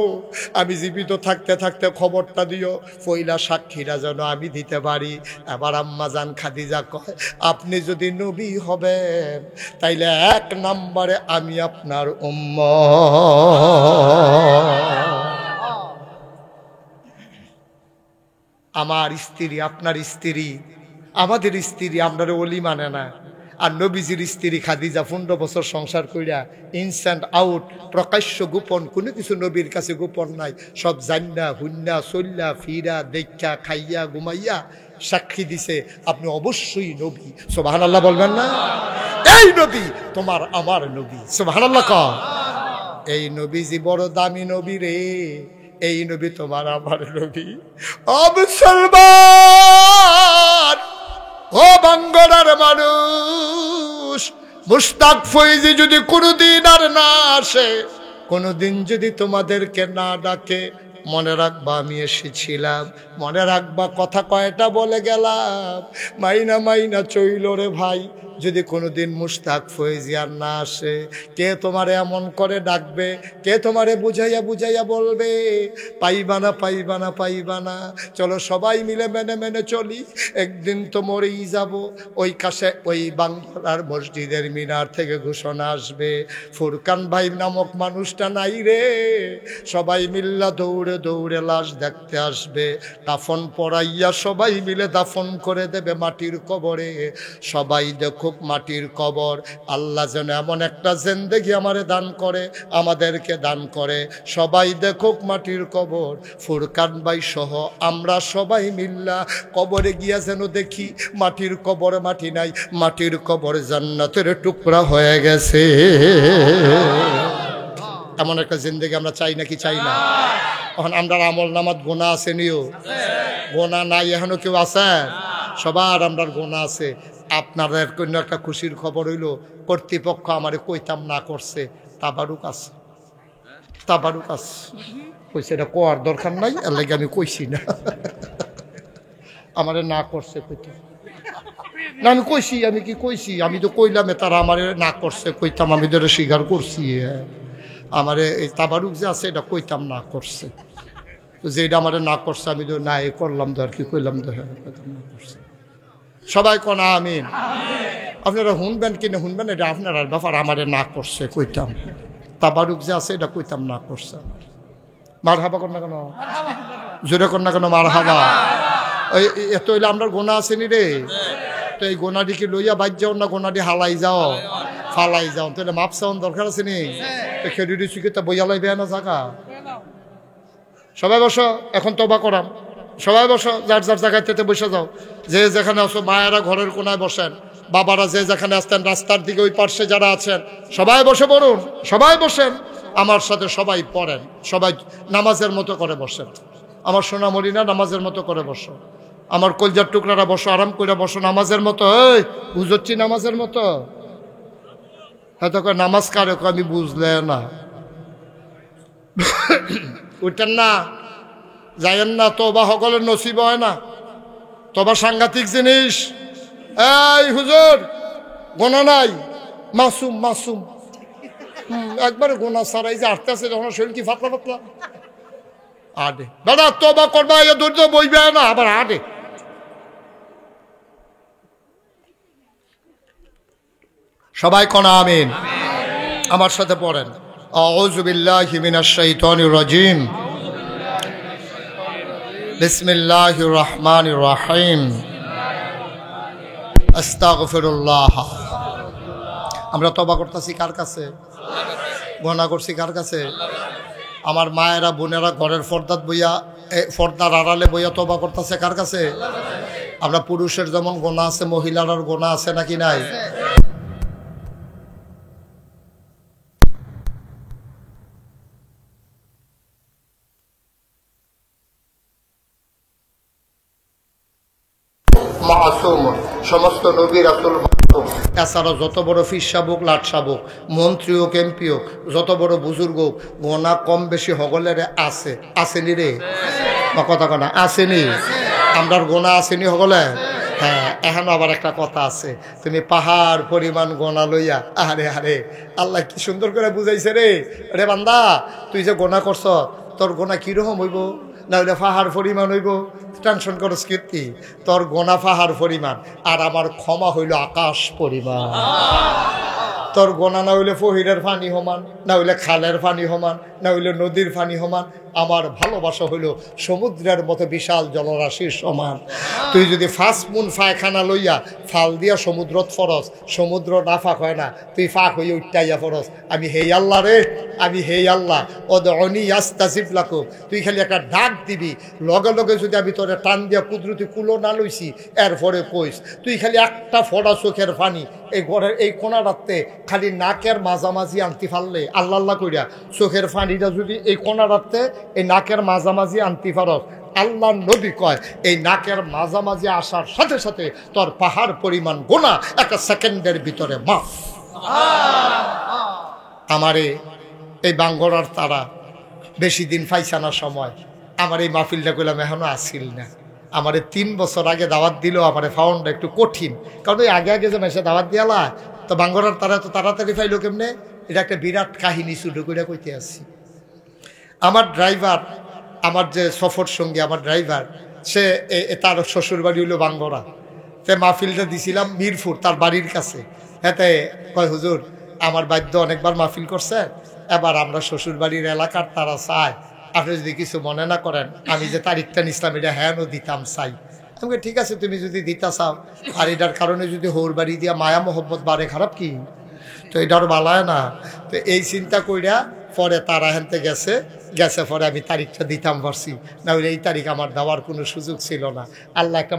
আমি জীবিত থাকতে থাকতে খবরটা দিও, পয়লা সাক্ষীরা যেন আমি দিতে পারি। এবার আম্মাজান খাদিজা কয় আপনি যদি নবী হবেন তাইলে 1 নম্বরে আমি আপনার উম্মত। আমার স্ত্রী, আপনার স্ত্রী, আমাদের স্ত্রী আপনার ওলি মানে না। আর নবীজির স্ত্রী খাদিজা 15 বছর সংসার কইরা ইনস্ট্যান্ট আউট, প্রকাশ্য গোপন কোনো কিছু নবীর কাছে গোপন নাই। সব জান্না হুন্না চল্লা ফিরা দেখা খাইয়া ঘুমাইয়া সাক্ষী দিছে আপনি অবশ্যই নবী। সুবহানাল্লাহ বলবেন না? এই নবী তোমার আমার নবী। সুবহানাল্লাহ ক। এই নবীজি বড় দামি নবী রে, এই নবী তোমার আমার নবী। ও মুসলমান, ও বাঙ্গরার মানুষ, মুশতাক ফৈজি যদি কোনোদিন আর না আসে, কোনোদিন যদি তোমাদেরকে না ডাকে, মনে রাখবা আমি এসেছিলাম, মনে রাখবা কথা কয়টা বলে গেলাম। মাইনা মাইনা চইল রে ভাই, যদি কোনোদিন মুশতাক ফৈজি আর না আসে, কে তোমারে এমন করে ডাকবে, কে তোমারে বুঝাইয়া বুঝাইয়া বলবে পাইবা না পাইবা না পাইবা না। চলো সবাই মিলে মেনে মেনে চলি, একদিন তো মরেই যাব। ওই কাছে ওই বাংলার মসজিদের মিনার থেকে ঘোষণা আসবে ফুরকান ভাই নামক মানুষটা নাই রে। সবাই মিল্লা দৌড়ে দৌড়ে লাশ দেখতে আসবে, দাফন পড়াইয়া সবাই মিলে দাফন করে দেবে মাটির কবরে। সবাই দেখো মাটির কবর, আল্লাহ যেন এমন একটা জিন্দেগি আমারে দান করে, আমাদেরকে দান করে। সবাই দেখুক মাটির কবর, ফুরকান ভাই সহ আমরা সবাই মিল্লা কবরে গিয়া যেন দেখি মাটির কবর মাটি নাই, মাটির কবর জান্নাতের টুকরা হয়ে গেছে। এমন একটা জিন্দেগি আমরা চাই নাকি চাই না? এখন আমরা আমল নামাত গোনা আছে নিও, গোনা নাই এখনো কেউ আছে? সবার আমরা গোনা আছে। আপনাদের কোনো একটা খুশির খবর হইল, কর্তৃপক্ষ আমারে কইতাম না করছে, তাবারুক আছে, তাবারুক আছে। কইছে এটা কোয়ার দরকার নাই, এর লাগে আমি কইছি না। আমারে না করছে কইতাম না, আমি কইছি, আমি কি কইছি? আমি তো কইলাম তারা আমারে না করছে কইতাম, আমি তো এটা স্বীকার করছি। আমারে এই তাবারুক যে আছে এটা কইতাম না করছে, তো যেটা আমারে না করছে আমি তো না করলাম, তো আর কি কইলাম, তো হ্যাঁ না করছে। সবাই কোন আমিন। আপনারা শুনবেন কিনা শুনবেন এটা আপনার ব্যাপার, আমারে না করছে কইতাম, তাবারুক যে আছে এটা কইতাম না করছে। মার হাবা কর না কেন, জোরে কর না কেন মার হাবা। ওই এত হইলে আপনার গোনা আসেনি রে, তো এই গোনাটিকে লইয়া বাদ যাও না, গোনাটি হালাই যাও ফালাই যাও, তাহলে মাপ চাওয়ান দরকার আছে নি? খেডুডি চুকিটা বইয়া লাইবে না জায়গা। সবাই বসো, এখন তবা করাম, সবাই বসো, যার যার জায়গায় তেতে বসে যাও। যে যেখানে আসো, মায়েরা ঘরের কোনায় বসেন, বাবারা যে যেখানে আসতেন রাস্তার দিকে ওই পার্শ্বে যারা আছেন সবাই বসে পড়ুন, সবাই বসেন আমার সাথে, সবাই পড়েন, সবাই নামাজের মতো করে বসেন। আমার সোনা মরিনা নামাজের মতো করে বসো, আমার কলজার টুকরারা বসো, আরাম করে বসো নামাজের মতো। এই বুঝছি নামাজের মতো, হয়তো নামাজ কারে আমি বুঝলে না, উঠেন না, যাইয়েন না, তোবা সকলের নসিব হয় না, তোবা সাংঘাতিক জিনিস। এই হুজুর গোনা নাই, মাসুম মাসুম, একবারে গোনা ছাড়াই যে আটতে আছে, যখন শরীর কি ফাতলা ফাতলা, আডে দাদা তবা করবা এ ধৈর্য বইবে না আবার আডে। সবাই কোনা আমিন। আমার সাথে পড়েন আউযু বিল্লাহি মিনাশ শাইতানির রাজিম বিসমিল্লাহির রহমানির রহিম আস্তাগফিরুল্লাহ। আমরা তওবা করতেছি কার কাছে? গুনাহ করছি কার কাছে? আমার মায়েরা বোনেরা ঘরের পর্দাত বইয়া পর্দার আড়ালে বইয়া তওবা করতেছে কার কাছে? আমরা পুরুষের যেমন গুনাহ আছে মহিলার গুনাহ আছে নাকি নাই? মাসুম সমস্ত নবী রাসূল মাসুম। এছাড়া যত বড় ফির শাবুক লাট শাবুক মন্ত্রী হোক এমপি হোক যত বড় বুজুর্গ হোক গোনা কম বেশি হগলের আছে আসেনি রে বা কথা কনা আসেনি আমরার গোনা আসেনি হগলে। হ্যাঁ এখন আবার একটা কথা আছে তুমি পাহাড় পরিমাণ গোনা লইয়া আরে আরে আল্লাহ কি সুন্দর করে বুঝাইছে রে রে বান্দা তুই যে গোনা করছ তোর গোনা কিরকম হইব না হইলে পাহাড় পরিমাণ হইব টেনশন করস কীর্তি তোর গোনা পাহাড় পরিমাণ আর আমার ক্ষমা হইল আকাশ পরিমাণ। তোর গোনা না হইলে ফহিরের পানি সমান না হইলে খালের পানি সমান না হইলে নদীর পানি সমান আমার ভালোবাসা হইল সমুদ্রের মতো বিশাল জলরাশির সমান। তুই যদি ফার্স্ট মুন ফায়খানা লইয়া ফাল দিয়া সমুদ্রত ফরস সমুদ্র না ফাঁক হয় না তুই ফাঁক হইয়া উঠটাইয়া ফরস আমি হেই আল্লাহ রে আমি হেই আল্লাহ ওদউনি আস্তাজিব লাকুম তুই খালি একটা ডাক দিবি লগে লগে যদি আমি তোরে টান দিয়া কুদরতি কুলো না লইছি এরপরে কইস তুই খালি একটা ফোড়া চোখের পানি এই ঘরের এই কোনা রাখতে খালি নাকের মাঝামাঝি আনতে পারলে আল্লাহ আল্লাহ কইরা চোখের পানিটা যদি এই কোনা রাখতে এই নাকের মাঝামাঝি আনতে পারস আল্লাহ নবী কয় এই নাকের মাঝামাঝি আসার সাথে সাথে তোর পাহাড় পরিমাণ গোনা একটা সেকেন্ডের ভিতরে মাফ। আমারে এই বাঙ্গরার তারা বেশি দিন পাইছানা সময় আমার এই মাহফিলটা করলাম এখনো আসিল না। আমারে 3 বছর আগে দাওয়াত দিল আমারে ফাউন্ডটা একটু কঠিন কারণ ওই আগে আগে যে মেসে দাওয়াত দিয়ালা তো বাঙ্গরার তারা তো তাড়াতাড়ি পাইলো কেমনে এটা একটা বিরাট কাহিনী শুরু করে কইতে আসছি। আমার ড্রাইভার আমার যে সফর সঙ্গী আমার ড্রাইভার সে তার শ্বশুর বাড়ি হইল বাঙ্গরা সে মাহফিলটা দিছিলাম মিরপুর তার বাড়ির কাছে। এতে কয় হুজুর আমার বাদ্য অনেকবার মাহফিল করছে এবার আমরা শ্বশুর বাড়ির এলাকার তারা চায় আপনি যদি কিছু মনে না করেন আমি যে তারিখটা নিছিলাম এটা হ্যাঁও দিতাম চাই। আমাকে ঠিক আছে তুমি যদি দিতা চাও আর এটার কারণে যদি হোর বাড়ি দিয়া মায়া মোহব্বত বাড়ে খারাপ কি তো এটার বালায় না। তো এই চিন্তা কইরা পরে তারা হেনতে গেছে গেছে পরে আমি তারিখটা দিতাম পারছি না হলে এই তারিখ আমার দেওয়ার কোনো সুযোগ ছিল না। আল্লাহ একটা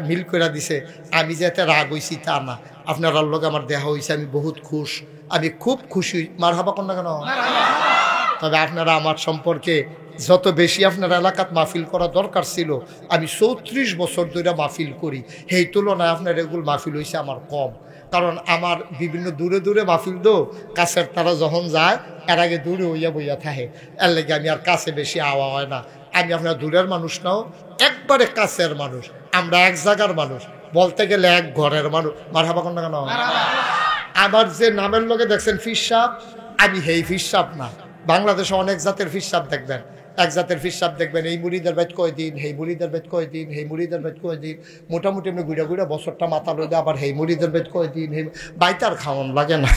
মিল করে দিছে আমি যাতে রাগ হইছি তা না আপনার লোক আমার দেহা হয়েছে আমি বহুত খুশ আমি খুব খুশি মার হাবা কর না কেন। তবে আপনারা আমার সম্পর্কে যত বেশি আপনার এলাকাত মাহফিল করা দরকার ছিল আমি 34 বছর ধরে মাহফিল করি সেই তুলনায় আপনার এগুলো মাহফিল হয়েছে আমার কম কারণ আমার বিভিন্ন দূরে দূরে মাহফিল দো কাছের তারা যখন যায় এর আগে দূরে হইয়া বইয়া থাকে এর লেগে আমি আর কাছে বেশি আওয়া হয় না। আমি আপনার দূরের মানুষ নাও একবারে কাছের মানুষ আমরা এক জায়গার মানুষ বলতে গেলে এক ঘরের মানুষ মার হাবা কর না কেন। আমার যে নামের লোকে দেখছেন ফির সাহেব আমি হেই ফির সাহেব না। বাংলাদেশে অনেক জাতের ফির সাহেব দেখবেন এক জাতের ফির সাহেব দেখবেন এই মুড়িদের বেদ কয়দিন হেই মুড়িদের বেদ কয়দিন হেই মুড়িদের বেদ কয়দিন মোটামুটি এমনি ঘুরে ঘুরে বছরটা মাথা রোদে আবার হেই মুড়িদের বেদ কয়দিন হেই বাইতার খাওয়ান লাগে না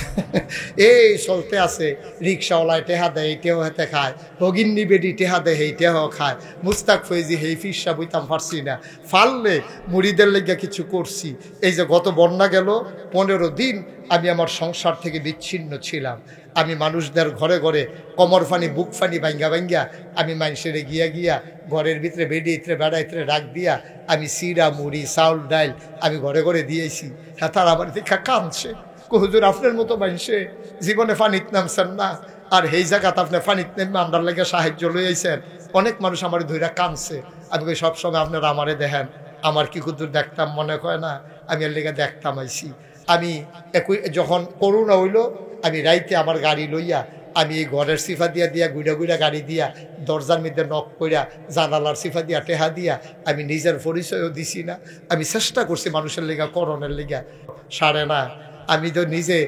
এই চলতে আছে। রিক্সাওয়ালায় টেহা দেয় এইটাও হাতে খায় ভগিন্নি বেডি টেহা দেয় এইটাও খায় মুস্তাক ফৈজি হেই ফির সাহেব হইতাম পারছি না ফাললে মুড়িদের লেগে কিছু করছি। এই যে গত বন্যা গেল 15 দিন আমি আমার সংসার থেকে বিচ্ছিন্ন ছিলাম। আমি মানুষদের ঘরে ঘরে কমর ফানি বুক ফানি ভাঙ্গা ভাঙ্গা আমি মানুষের গিয়া ঘরের ভিতরে বেডি ইতরে বেড়া ইতরে রাখ দিয়া আমি সিরা মুড়ি চাউল ডাইল আমি ঘরে ঘরে দিয়েছি। হ্যাঁ তার আবার দেখা কাঁদছে হুজুর আপনার মতো মানুষে জীবনে ফানিত নামছেন না আর এই জায়গাতে আপনি ফানিত নেমে আমরার লেগে সাহায্য লইয়াছেন। অনেক মানুষ আমার ধৈরা কাঁদছে আমি সবসময় আপনারা আমারে দেখেন আমার কি কুদুর দেখতাম মনে হয় না আমি এর লেগে দেখতাম আইসি। আমি যখন করোনা হইল আমি রাইতে আমার গাড়ি লইয়া আমি এই ঘরের সিফা দিয়া গুইড়া গাড়ি দিয়া দরজার মধ্যে নক কইরা জানালার সিফা দিয়া টেহা দিয়া আমি নিজের পরিচয়ও দিছি না। আমি চেষ্টা করছি মানুষের লেগা করণের লেগা সারে না। আমি তো নিজে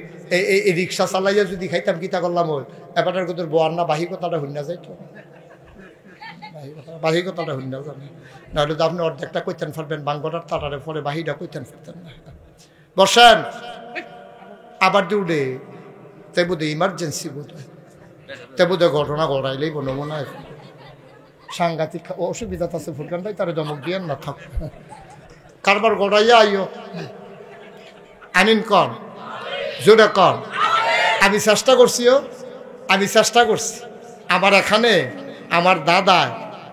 এই রিক্সা চালাইয়া যদি খাইতাম কিতা করলাম ওই এবারের কোথাও বোয়ার না বাহি কথাটা হইনা যাইতো বাহি কথাটা শুনলেও জানে, নাহলে তো আপনি অর্ধেকটা কইতেন পারবেন, বাঙ্গটার তারারে পরে বাহিটা কইতেন পারতেন না। বসেন, আবার দিউডে তাই বোধ ইমার্জেন্সি বোধ হয়, তাই বোধ ঘটনা ঘটাইলেই বলো মনে হয় সাংঘাতিক অসুবিধা আছে। ফুরকানটাই তারা দমক দিয়ে না থাক, কারবার গড়াইয়া আইও। আমিন কন, জোরে কন। আমি চেষ্টা করছিও, আমি চেষ্টা করছি। আমার এখানে আমার দাদা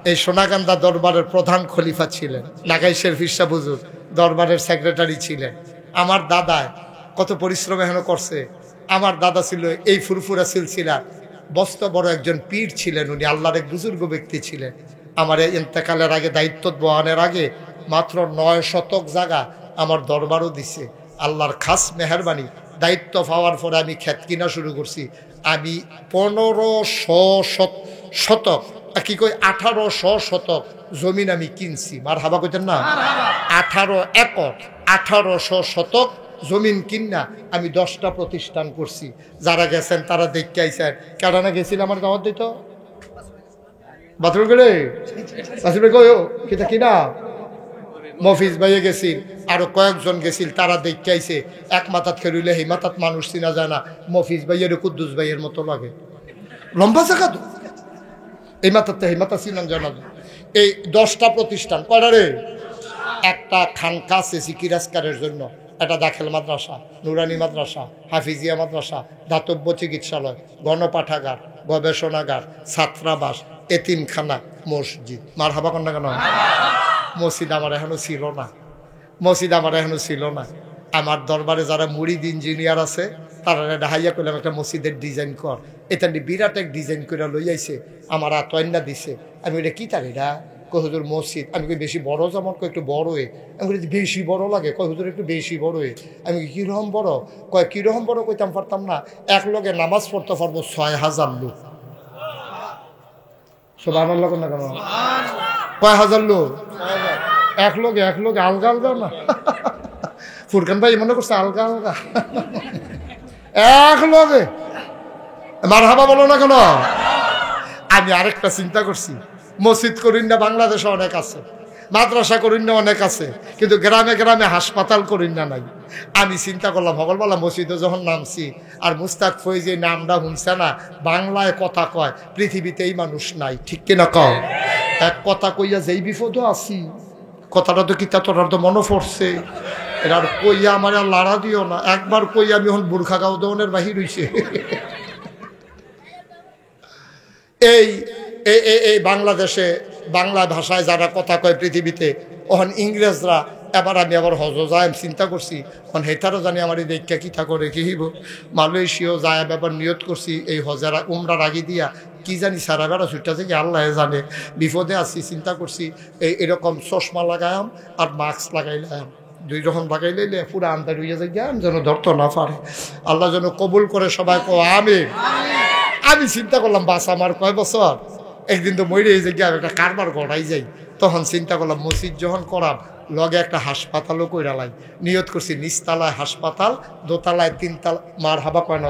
এই সোনাকান্দা দরবারের প্রধান খলিফা ছিলেন, নাগাই শেরফি শাহ হুজুর দরবারের সেক্রেটারি ছিলেন। আমার দাদায় কত পরিশ্রম এখনো করছে। আমার দাদা ছিল এই ফুরফুরা সিলসিলা বস্ত বড় একজন পীর ছিলেন, উনি আল্লাহর এক বুজুর্গ ব্যক্তি ছিলেন। আমার ইন্তেকালের আগে, দায়িত্ব বহানের আগে মাত্র 9 শতক জায়গা আমার দরবারও দিছে। আল্লাহর খাস মেহরবানি, দায়িত্ব পাওয়ার পরে আমি ক্ষেত কিনা শুরু করছি। আমি 1500 শতক কি কই 1800 শতক জমিন আমি কিনছি। মার হাবা কইতেন না, 18 একর 1800 শতক জমিন কিনা আমি 10টা প্রতিষ্ঠান করছি। যারা গেছেন তারা দেখতে আইসেন। কেডানা গেছিল আমার দাওয়াত দিত বাথরুম গেলে কিতা কিনা মফিজ ভাইয়ে গেছিল, আরো কয়েকজন গেছিল, তারা দেখতে আইছে। এক মাথাত খেলুইলে সেই মাথাত মানুষ চিনা যায় না। মফিজ ভাইয়ের কুদ্দুস ভাইয়ের মতো লাগে, লম্বা জায়গা তো। এই মাথাতে সেই মাথা চিনান জানা যায়। এই 10টা প্রতিষ্ঠান কয়টা রে? একটা খানকা আছে সিকিরাজকারের জন্য, একটা দাখিল মাদ্রাসা, নুরানি মাদ্রাসা, হাফিজিয়া মাদ্রাসা, দাতব্য চিকিৎসালয়, গণপাঠাগার, গবেষণাগার, ছাত্রাবাস, এতিমখানা, মসজিদ। মার হাবা কন্যা কেন? মসজিদ আমার এখনো ছিল না, মসজিদ আমার এখনো ছিল না। আমার দরবারে যারা মুরিদ ইঞ্জিনিয়ার আছে তারা ডাহাইয়া করলাম একটা মসজিদের ডিজাইন কর। এটা বিরাট এক ডিজাইন করে লই আইছে, আমার আতয়না দিছে। আমি এটা কী তার এটা? কয় হুজুর মসজিদ। আমি কই বেশি বড় যেমন, কয় একটু বড় এ। আমি বলি বেশি বড় লাগে, কয় হুজুর একটু বেশি বড় এ। আমি কীরকম বড়? কয় কীরকম বড় কইতাম পারতাম না, এক লগে নামাজ পড়তে পারবো 6000 লোক। সুবহানাল্লাহ না কেন? কয় হাজার লোক? এক লোক আলগা আলগা না। ফুরকান ভাই মনে করছে আলগা আলগা, এক লগে। মারহাবা বলো না কেন? আমি আরেকটা চিন্তা করছি, মসজিদ করিন না বাংলাদেশে অনেক আছে, মাদ্রাসা করিন না অনেক আছে, কিন্তু গ্রামে গ্রামে হাসপাতাল করিন না নাই। আমি চিন্তা করলাম সকালবেলা মসজিদে যখন নামছি, আর মুস্তাক ফৈজি নামটা শুনছে না, বাংলায় কথা কয়, পৃথিবীতে এই মানুষ নাই, ঠিক কিনা কও? এক কথা কইয়া যেই বিপদও আছি, কথাটা তো কিতা তোর তো মনে পড়ছে, এটা আর কইয়া আমার আর লাড়া দিও না। একবার কইয়া আমি এখন বুর্খা গাও দনের বাহির হইছে। এই এই বাংলাদেশে বাংলা ভাষায় যারা কথা কয় পৃথিবীতে, ওখান ইংরেজরা এবার আমি আবার হজ যায় চিন্তা করছি, এখন হেতারও জানি আমার এই দেখা কিতা করে কি হইব। মালয়েশিয়াও যায় ব্যাপার নিয়ত করছি, এই হজারা উমরার আগে দিয়া কি জানি সারা বেড়া ছুটটা থেকে আল্লাহ জানে। বিপদে আছি, চিন্তা করছি এরকম চশমা লাগায়াম আর মাস্ক লাগাইলাম, 2 রকম লাগাই লইলে পুরা আন্দার হইয়া যায়, জ্ঞান যেন ধরতে না পারে। আল্লাহ যেন কবুল করে, সবাই কো আমিন। আমি চিন্তা করলাম বাস আমার কয় বছর, একদিন তো মরে এই জায়গায় একটা কারবার গড়াই যাই। তখন চিন্তা করলাম মসজিদ যখন করাম, লগে একটা হাসপাতালও কইরা লাই। নিয়ত করছি নিচতলায় হাসপাতাল, দোতলায় 3 মার হাবা কয় না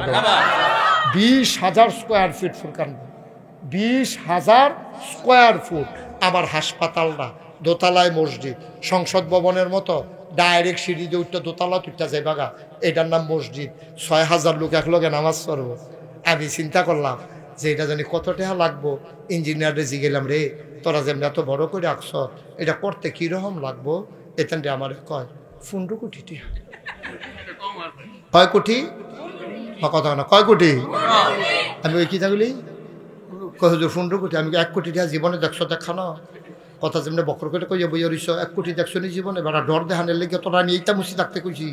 20,000 square feet Furqan, 20,000 square foot আমার হাসপাতালটা। দোতলায় মসজিদ, সংসদ ভবনের মতো ডাইরেক্ট সিঁড়ি দিয়ে উঠতে দোতলা তুলতে যাই বাগা, এটার নাম মসজিদ। 6,000 লোক একলগে নামাজ পড়ব। আমি চিন্তা করলাম যে এটা জানি কত টাকা লাগবো। ইঞ্জিনিয়ারে জিগেলাম, রে তোরা যেমন এত বড় করে রাখছ, এটা করতে কীরকম লাগবো? এখানটা আমার কয় 15 কোটি টাকা। কয় কোটি? কথা না, কয় কোটি? আমি ওই কি থাকলি কয় হুজুর 15 কোটি। আমি 1 কোটি টাকা জীবনে দেখছো? দেখা না কথা যেমনি বকর করে কইয়া বইয়া রইছ, 1 কোটি দেখছো নি জীবনে? বেড়া ডর দেখানের লেগে তোরা আমি এইটা মুসি থাকতে কইছি।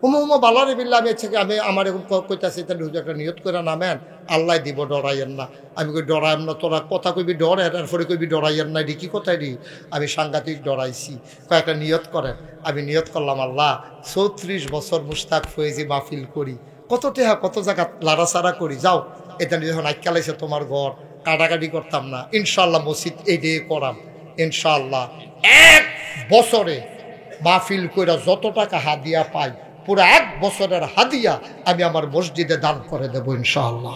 উমা বালারে বিল্লা আমি ইচ্ছাকে আমি আমার এখন কইতাছি, তাহলে হুজুর একটা নিয়ত করে নামেন, আল্লাহ দিব, ডরাইয়েন না। আমি কই ডরাইম না, তোরা কথা কইবি ডর, এরপরে কইবি ডরাইয়েন না, এটি কি কথাই রি? আমি সাংঘাতিক ডরাইছি। কয়েকটা নিয়ত করেন। আমি নিয়ত করলাম, আল্লাহ 34 বছর মুস্তাক ফয়েজি মাহফিল করি, কত টেহা কত জায়গা লাড়াচাড়া করি, যাও এটা যখন আজকালাইছে তোমার ঘর, কাটাকাটি করতাম না, ইনশাল্লাহ মসজিদ এই দিয়ে করাম। ইনশাল্লাহ 1 বছরে মাহফিল কইরা যত টাকা হাদিয়া পাই, পুরো 1 বছরের হাদিয়া আমি আমার মসজিদে দান করে দেবো ইনশাআল্লাহ।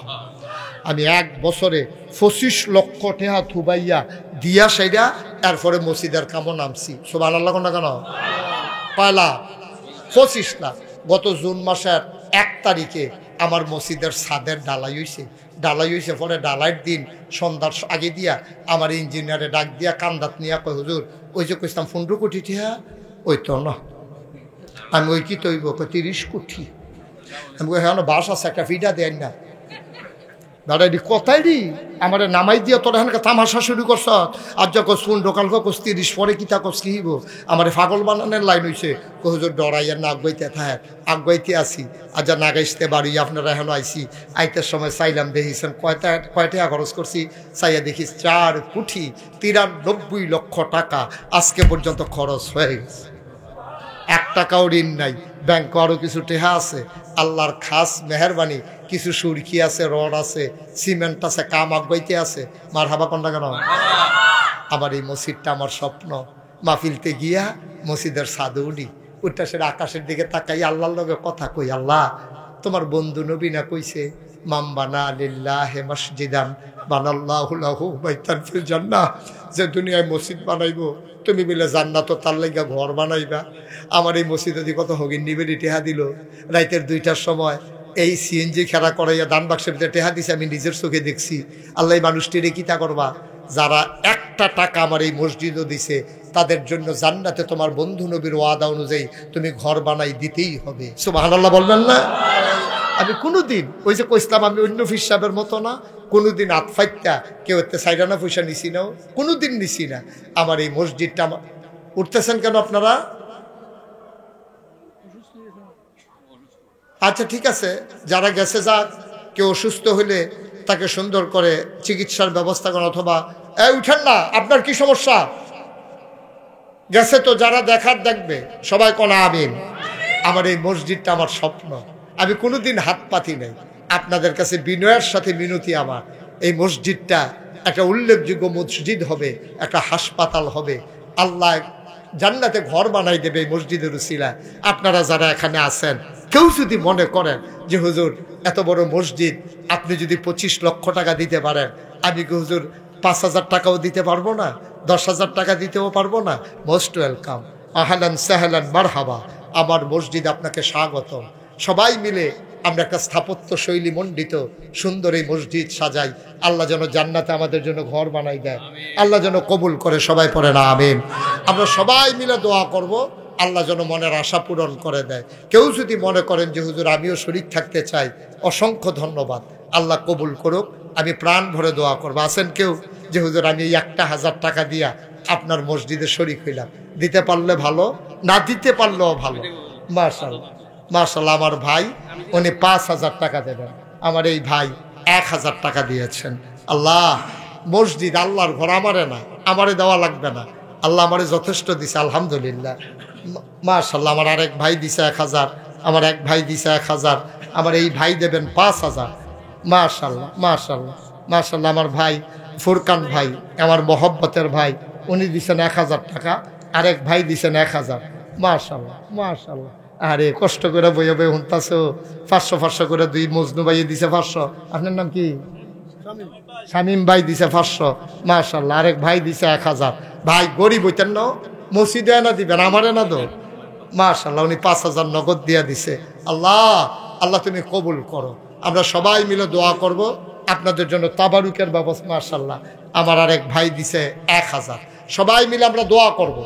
আমি 1 বছরে 25 লক্ষ টাকা থুবাইয়া দিয়া সেইটা এরপরে মসজিদের কামও নামছি। সুবহানাল্লাহ কোন কেন পয়লা 25 লাখ। গত জুন মাসের 1 তারিখে আমার মসজিদের ছাদের ঢালাই হয়েছে পরে ঢালাইয়ের দিন সন্ধ্যার আগে দিয়া আমার ইঞ্জিনিয়ারে ডাক দিয়া কান্দাত নিয়া কয় হুজুর ওই যে কইতাম 15 কোটি টাকা ওই তো না। আমি ওই কি তৈব 30 কোটি। আমি কই হ্যাঁ বাস আছে একটা ফিটা দেন না দাদা এটি কথাই রি আমার নামাই দিয়ে তোরা এখানে তামাশা শুরু করছ আর যখন শুন ঢোকাল কস 30 পরে কিতা কস কি হইব আমার পাগল বানানোর লাইন হয়েছে হুজুর ডরাইয়ার না আগাইতে থাক আগাইতে আসি আর যা নাগাইতে বাড়ি আপনারা এখন আইসি আইতের সময় চাইলাম দেখিছেন কয়টা খরচ করছি চাইয়া দেখি 4 কোটি 93 লক্ষ টাকা আজকে পর্যন্ত খরচ হয়ে গেছে। 1 টাকাও ঋণ নাই, ব্যাংকে আরও কিছু টেহা আছে। আল্লাহর খাস মেহরবানি কিছু সুরকি আছে, রড আছে, সিমেন্ট আছে, কাম আগাইতে আছে। মার হাবা কন্যা কেন? আমার এই মসজিদটা আমার স্বপ্ন। মাহফিলতে গিয়া মসজিদের ছাদে উঠি, উঠটা সেটা আকাশের দিকে তাকাই আল্লাহর লগে কথা কই, আল্লাহ তোমার বন্ধু নবী না কইছে মামবানা লিল্লাহি মসজিদান বানাল্লাহু লাহু বাইতান ফিল জান্নাহ, যে দুনিয়ায় মসজিদ বানাইবো তুমি বলে জান্নাত তার লাইগা ঘর বানাইবা। আমার এই মসজিদে দি কত হগিন নিবেদি টেহা দিল রাইতের 2টার সময় এই সিএনজি খেলা করাইয়া দান বাক্সের ভিতরে টেহা দিছে, আমি নিজের চোখে দেখছি। আল্লাহ মানুষটিরে কিতা করবা, যারা 1টা টাকা আমার এই মসজিদও দিছে তাদের জন্য জান্নাতে তোমার বন্ধু নবীর ওয়াদা অনুযায়ী তুমি ঘর বানাই দিতেই হবে। সুবহানাল্লাহ বলবেন না? আমি কোনোদিন ওই যে কইসলাম আমি অন্য ফির সাহেবের মতো না, কোনোদিন আতফাইত্যা কেউ এতে সাইডানা পয়সা নিছি নাও, কোনোদিন নিছি না। আমার এই মসজিদটা উঠতেছেন কেন আপনারা? আচ্ছা ঠিক আছে, যারা গেছে যাক, কেউ অসুস্থ হলে তাকে সুন্দর করে চিকিৎসার ব্যবস্থা করেন, অথবা উঠেন না আপনার কি সমস্যা গেছে তো যারা দেখার দেখবে সবাই কোন আমিন। আমার এই মসজিদটা আমার স্বপ্ন, আমি কোনোদিন হাত পাতি নাই। আপনাদের কাছে বিনয়ের সাথে মিনতি আমার, এই মসজিদটা একটা উল্লেখযোগ্য মসজিদ হবে, একটা হাসপাতাল হবে। আল্লাহ জান্নাতে ঘর বানাই দেবে এই মসজিদের উসিলায়। আপনারা যারা এখানে আছেন কেউ যদি মনে করেন যে হুজুর এত বড় মসজিদ আপনি যদি 25 লক্ষ টাকা দিতে পারেন, আমি কি হুজুর 5,000 টাকাও দিতে পারবো না, 10,000 টাকা দিতেও পারবো না, মোস্ট ওয়েলকাম, আহলান সাহলান মারহাবা, আমার মসজিদ আপনাকে স্বাগতম। সবাই মিলে আমরা একটা স্থাপত্য শৈলী মণ্ডিত সুন্দর এই মসজিদ সাজাই। আল্লাহ যেন জান্নাতে আমাদের জন্য ঘর বানাই দেয়, আল্লাহ যেন কবুল করে। সবাই পড়ে না আমিন। আমরা সবাই মিলে দোয়া করব আল্লাহ যেন মনের আশা পূরণ করে দেয়। কেউ যদি মনে করেন যে হুজুর আমিও শরীক থাকতে চাই, অসংখ্য ধন্যবাদ, আল্লাহ কবুল করুক। আমি প্রাণ ভরে দোয়া করবো। আছেন কেউ যে হুজুর আমি এই 1,000 টাকা দিয়া আপনার মসজিদে শরীক হইলাম, দিতে পারলে ভালো, না দিতে পারলেও ভালো। মাশাআল্লাহ মাশাআল্লাহ, আমার ভাই উনি 5,000 টাকা দেবেন, আমার এই ভাই 1,000 টাকা দিয়েছেন। আল্লাহ মসজিদ আল্লাহর ঘর আমারে না, আমারে দেওয়া লাগবে না, আল্লাহ আমারে যথেষ্ট দিছে আলহামদুলিল্লাহ। মাশাআল্লাহ, আমার আরেক ভাই দিছে 1,000, আমার এক ভাই দিছে 1,000, আমার এই ভাই দেবেন 5,000। মাশাআল্লাহ মাশাআল্লাহ মাশাআল্লাহ, আমার ভাই ফুরকান ভাই আমার মহব্বতের ভাই, উনি দিছেন 1,000 টাকা, আরেক ভাই দিছেন 1,000। মাশাআল্লাহ মাশাআল্লাহ। আরে কষ্ট করে বইয়ে বইয়ে শুনতাছো, 500 করে 2 মজনু ভাই দিছে 500। আপনার নাম কি? শামীম ভাই দিছে 500। মাশাআল্লাহ, আরেক ভাই দিছে 1,000। ভাই গরিব হইতেন না, মসজিদে না দিবেন, আমারে না দো। মাশাআল্লাহ, উনি 5,000 নগদ দিয়া দিছে। আল্লাহ আল্লাহ তুমি কবুল করো। আমরা সবাই মিলে দোয়া করব আপনাদের জন্য তাবারুকের ব্যবস্থা। মাশাআল্লাহ, আমার আরেক ভাই দিছে 1,000। সবাই মিলে আমরা দোয়া করব,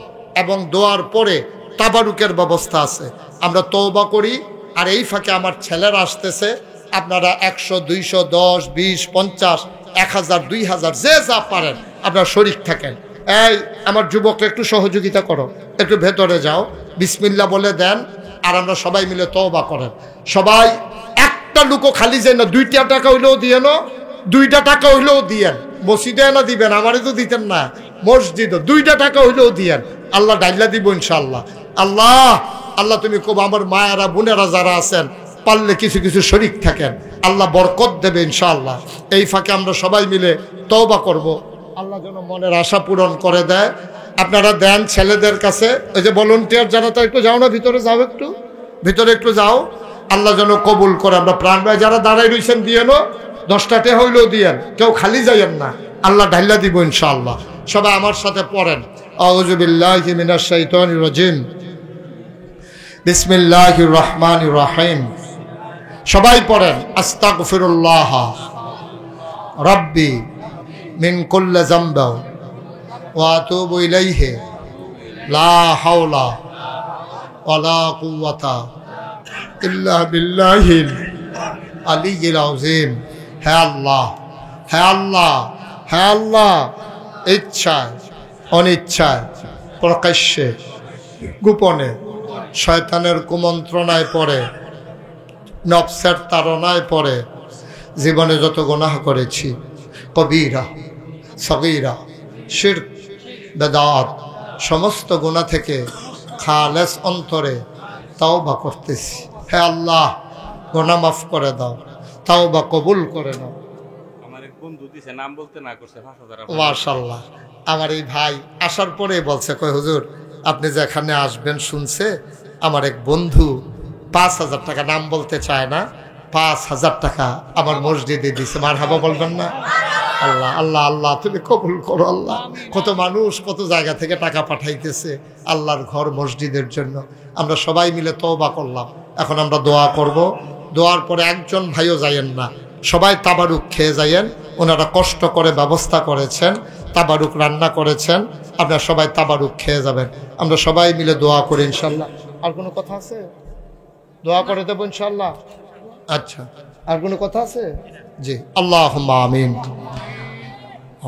এবং দোয়ার পরে তাবারুকের ব্যবস্থা আছে। আমরা তওবা করি, আর এই ফাঁকে আমার ছেলেরা আসতেছে, আপনারা 100, 200, 10, 20, 50, 1,000, 2,000 যে যা পারেন আপনারা শরীক থাকেন। এই আমার যুবকরা একটু সহযোগিতা করো, একটু ভেতরে যাও, বিসমিল্লাহ বলে দেন, আর আমরা সবাই মিলে তওবা করেন। সবাই একটা লুকো খালি যায় না, 2টা টাকা হইলেও দিয়ে না, 2টা টাকা হইলেও দিয়েন। মসজিদে না দিবেন, আমারে তো দিতেন না, মসজিদও 2টা টাকা হইলেও দিয়েন, আল্লাহ ডাইলা দিব ইনশাআল্লাহ। আল্লাহ আল্লাহ তুমি কব আমার মায়েরা বোনেরা যারা আছেন পারলে কিছু কিছু শরীক থাকেন, আল্লাহ বরকত দেবে ইনশাআল্লাহ। এই ফাঁকে আমরা সবাই মিলে তওবা করব, আল্লাহ যেন মনের আশা পূরণ করে দেয়। আপনারা দেন ছেলেদের কাছে, ওই যে ভলান্টিয়ার যারা, তা একটু যাও না ভিতরে, যাও একটু ভিতরে একটু যাও, আল্লাহ যেন কবুল করে। আমরা প্রাণ ভাই যারা দাঁড়াই রয়েছেন দিয়ে নো, 10টা হইলেও দিয়েন, কেউ খালি যাইয়েন না, আল্লাহ ঢাইলা দিব ইনশাআল্লাহ। সবাই আমার সাথে পড়েন, আউযু বিল্লাহি মিনাশ শাইতানির রাজিম, বিসমিল্লাহির রহমানির রহিম। সবাই পড়েন, আস্তাগফিরুল্লাহ রাব্বি মিন কুল্লি যামবি ওয়া আতুবু ইলাইহি লা হাওলা ওয়ালা কুওয়াতা ইল্লা বিল্লাহিল আলিয়্যিল আযীম। হে আল্লাহ, হে আল্লাহ, হে আল্লাহ, ইচ্ছায় অনিচ্ছায় প্রকাশ্যে গোপনে শয়তানের কুমন্ত্রণায় পড়ে, নফসের তাড়নায় পড়ে জীবনে যত গুনাহ করেছি, কবিরা সগীরা শিরক বেদাত, সমস্ত গুনাহ থেকে খালেস অন্তরে তাওবা করতেছি। হে আল্লাহ, গুনাহ মাফ করে দাও, তাওবা কবুল করে নাও। আমার এক বন্ধু দিছে, নাম বলতে না করছে 5000। মাশাআল্লাহ, আমার এই ভাই আসার পরে বলছে, কয় হুজুর আপনি যেখানে আসবেন শুনছে, আমার এক বন্ধু 5000 টাকা, নাম বলতে চায় না, 5000 টাকা আমার মসজিদে দিছে। মারহাবা বলবেন না? আল্লাহ আল্লাহ আল্লাহ, তুমি কবুল করো আল্লাহ। কত মানুষ কত জায়গা থেকে টাকা পাঠাইতেছে আল্লাহর ঘর মসজিদের জন্য। আমরা সবাই মিলে তওবা করলাম, এখন আমরা দোয়া করব। দোয়ার পরে একজন ভাইও যাইয়েন না, সবাই তাবারুক খেয়ে যাইয়েন। ওনারা কষ্ট করে ব্যবস্থা করেছেন, তাবারুক রান্না করেছেন, আপনারা সবাই তাবারুক খেয়ে যাবেন। আমরা সবাই মিলে দোয়া করি ইনশাল্লাহ। আর কোনো কথা আছে? দোয়া করে দেবো ইনশাল্লাহ। আচ্ছা, আর কোনো কথা আছে? জি, আল্লাহুম্মা আমিন।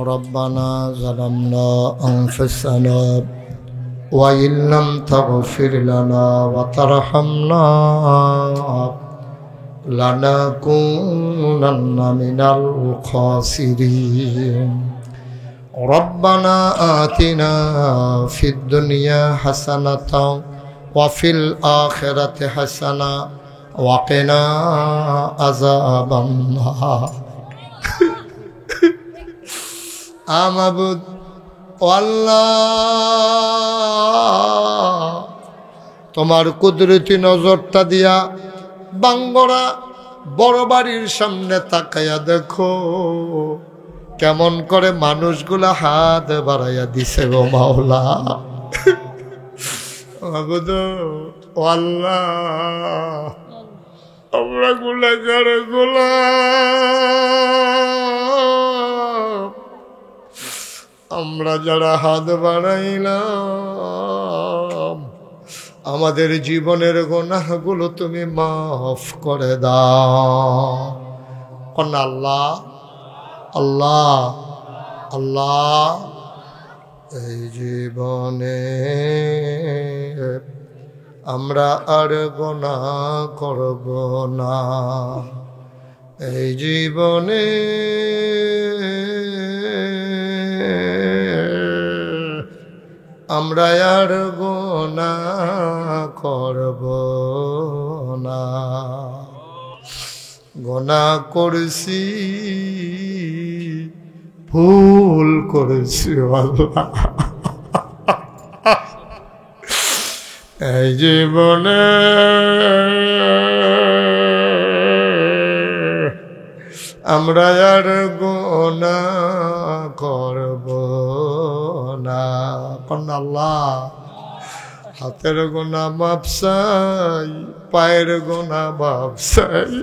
রব্বানা যালামনা আনফুসানা ওয়া ইল্লাম তাগফির লানা ওয়া তারহামনা লানাকুনান্না মিনাল খাসিরিন। রব্বানা আতিনা ফিদ দুনিয়া হাসানাতাও ওয়া ফিল আখিরাতি হাসানা ওয়া কিনা আযাবান নার। আমাবুদ আল্লাহ, তোমার কুদরতি নজরটা দিয়া বাঙ্গরা বড় বাড়ির সামনে তাকাইয়া দেখো কেমন করে মানুষগুলা হাত বাড়াইয়া দিছে গো মাওলা। মাবুদ ও আল্লাহ, আমরা গুনাহগার গোলাম, আমরা যারা হাত বাড়াইলাম আমাদের জীবনের গুনাহগুলো তুমি মাফ করে দাও। কন্যা আল্লাহ আল্লাহ আল্লাহ, এই জীবনে আমরা আর গুনাহ করব না, এই জীবনে আমরা আর গুনাহ করব না। গুনাহ করছি, ভুল করেছি আল্লাহ, এই জীবনে আমরা আর গুনাহ করব না। কন্যা আল্লাহ, হাতের গুনাহ মাফ চাই, পায়ের গুনাহ মাফ চাই,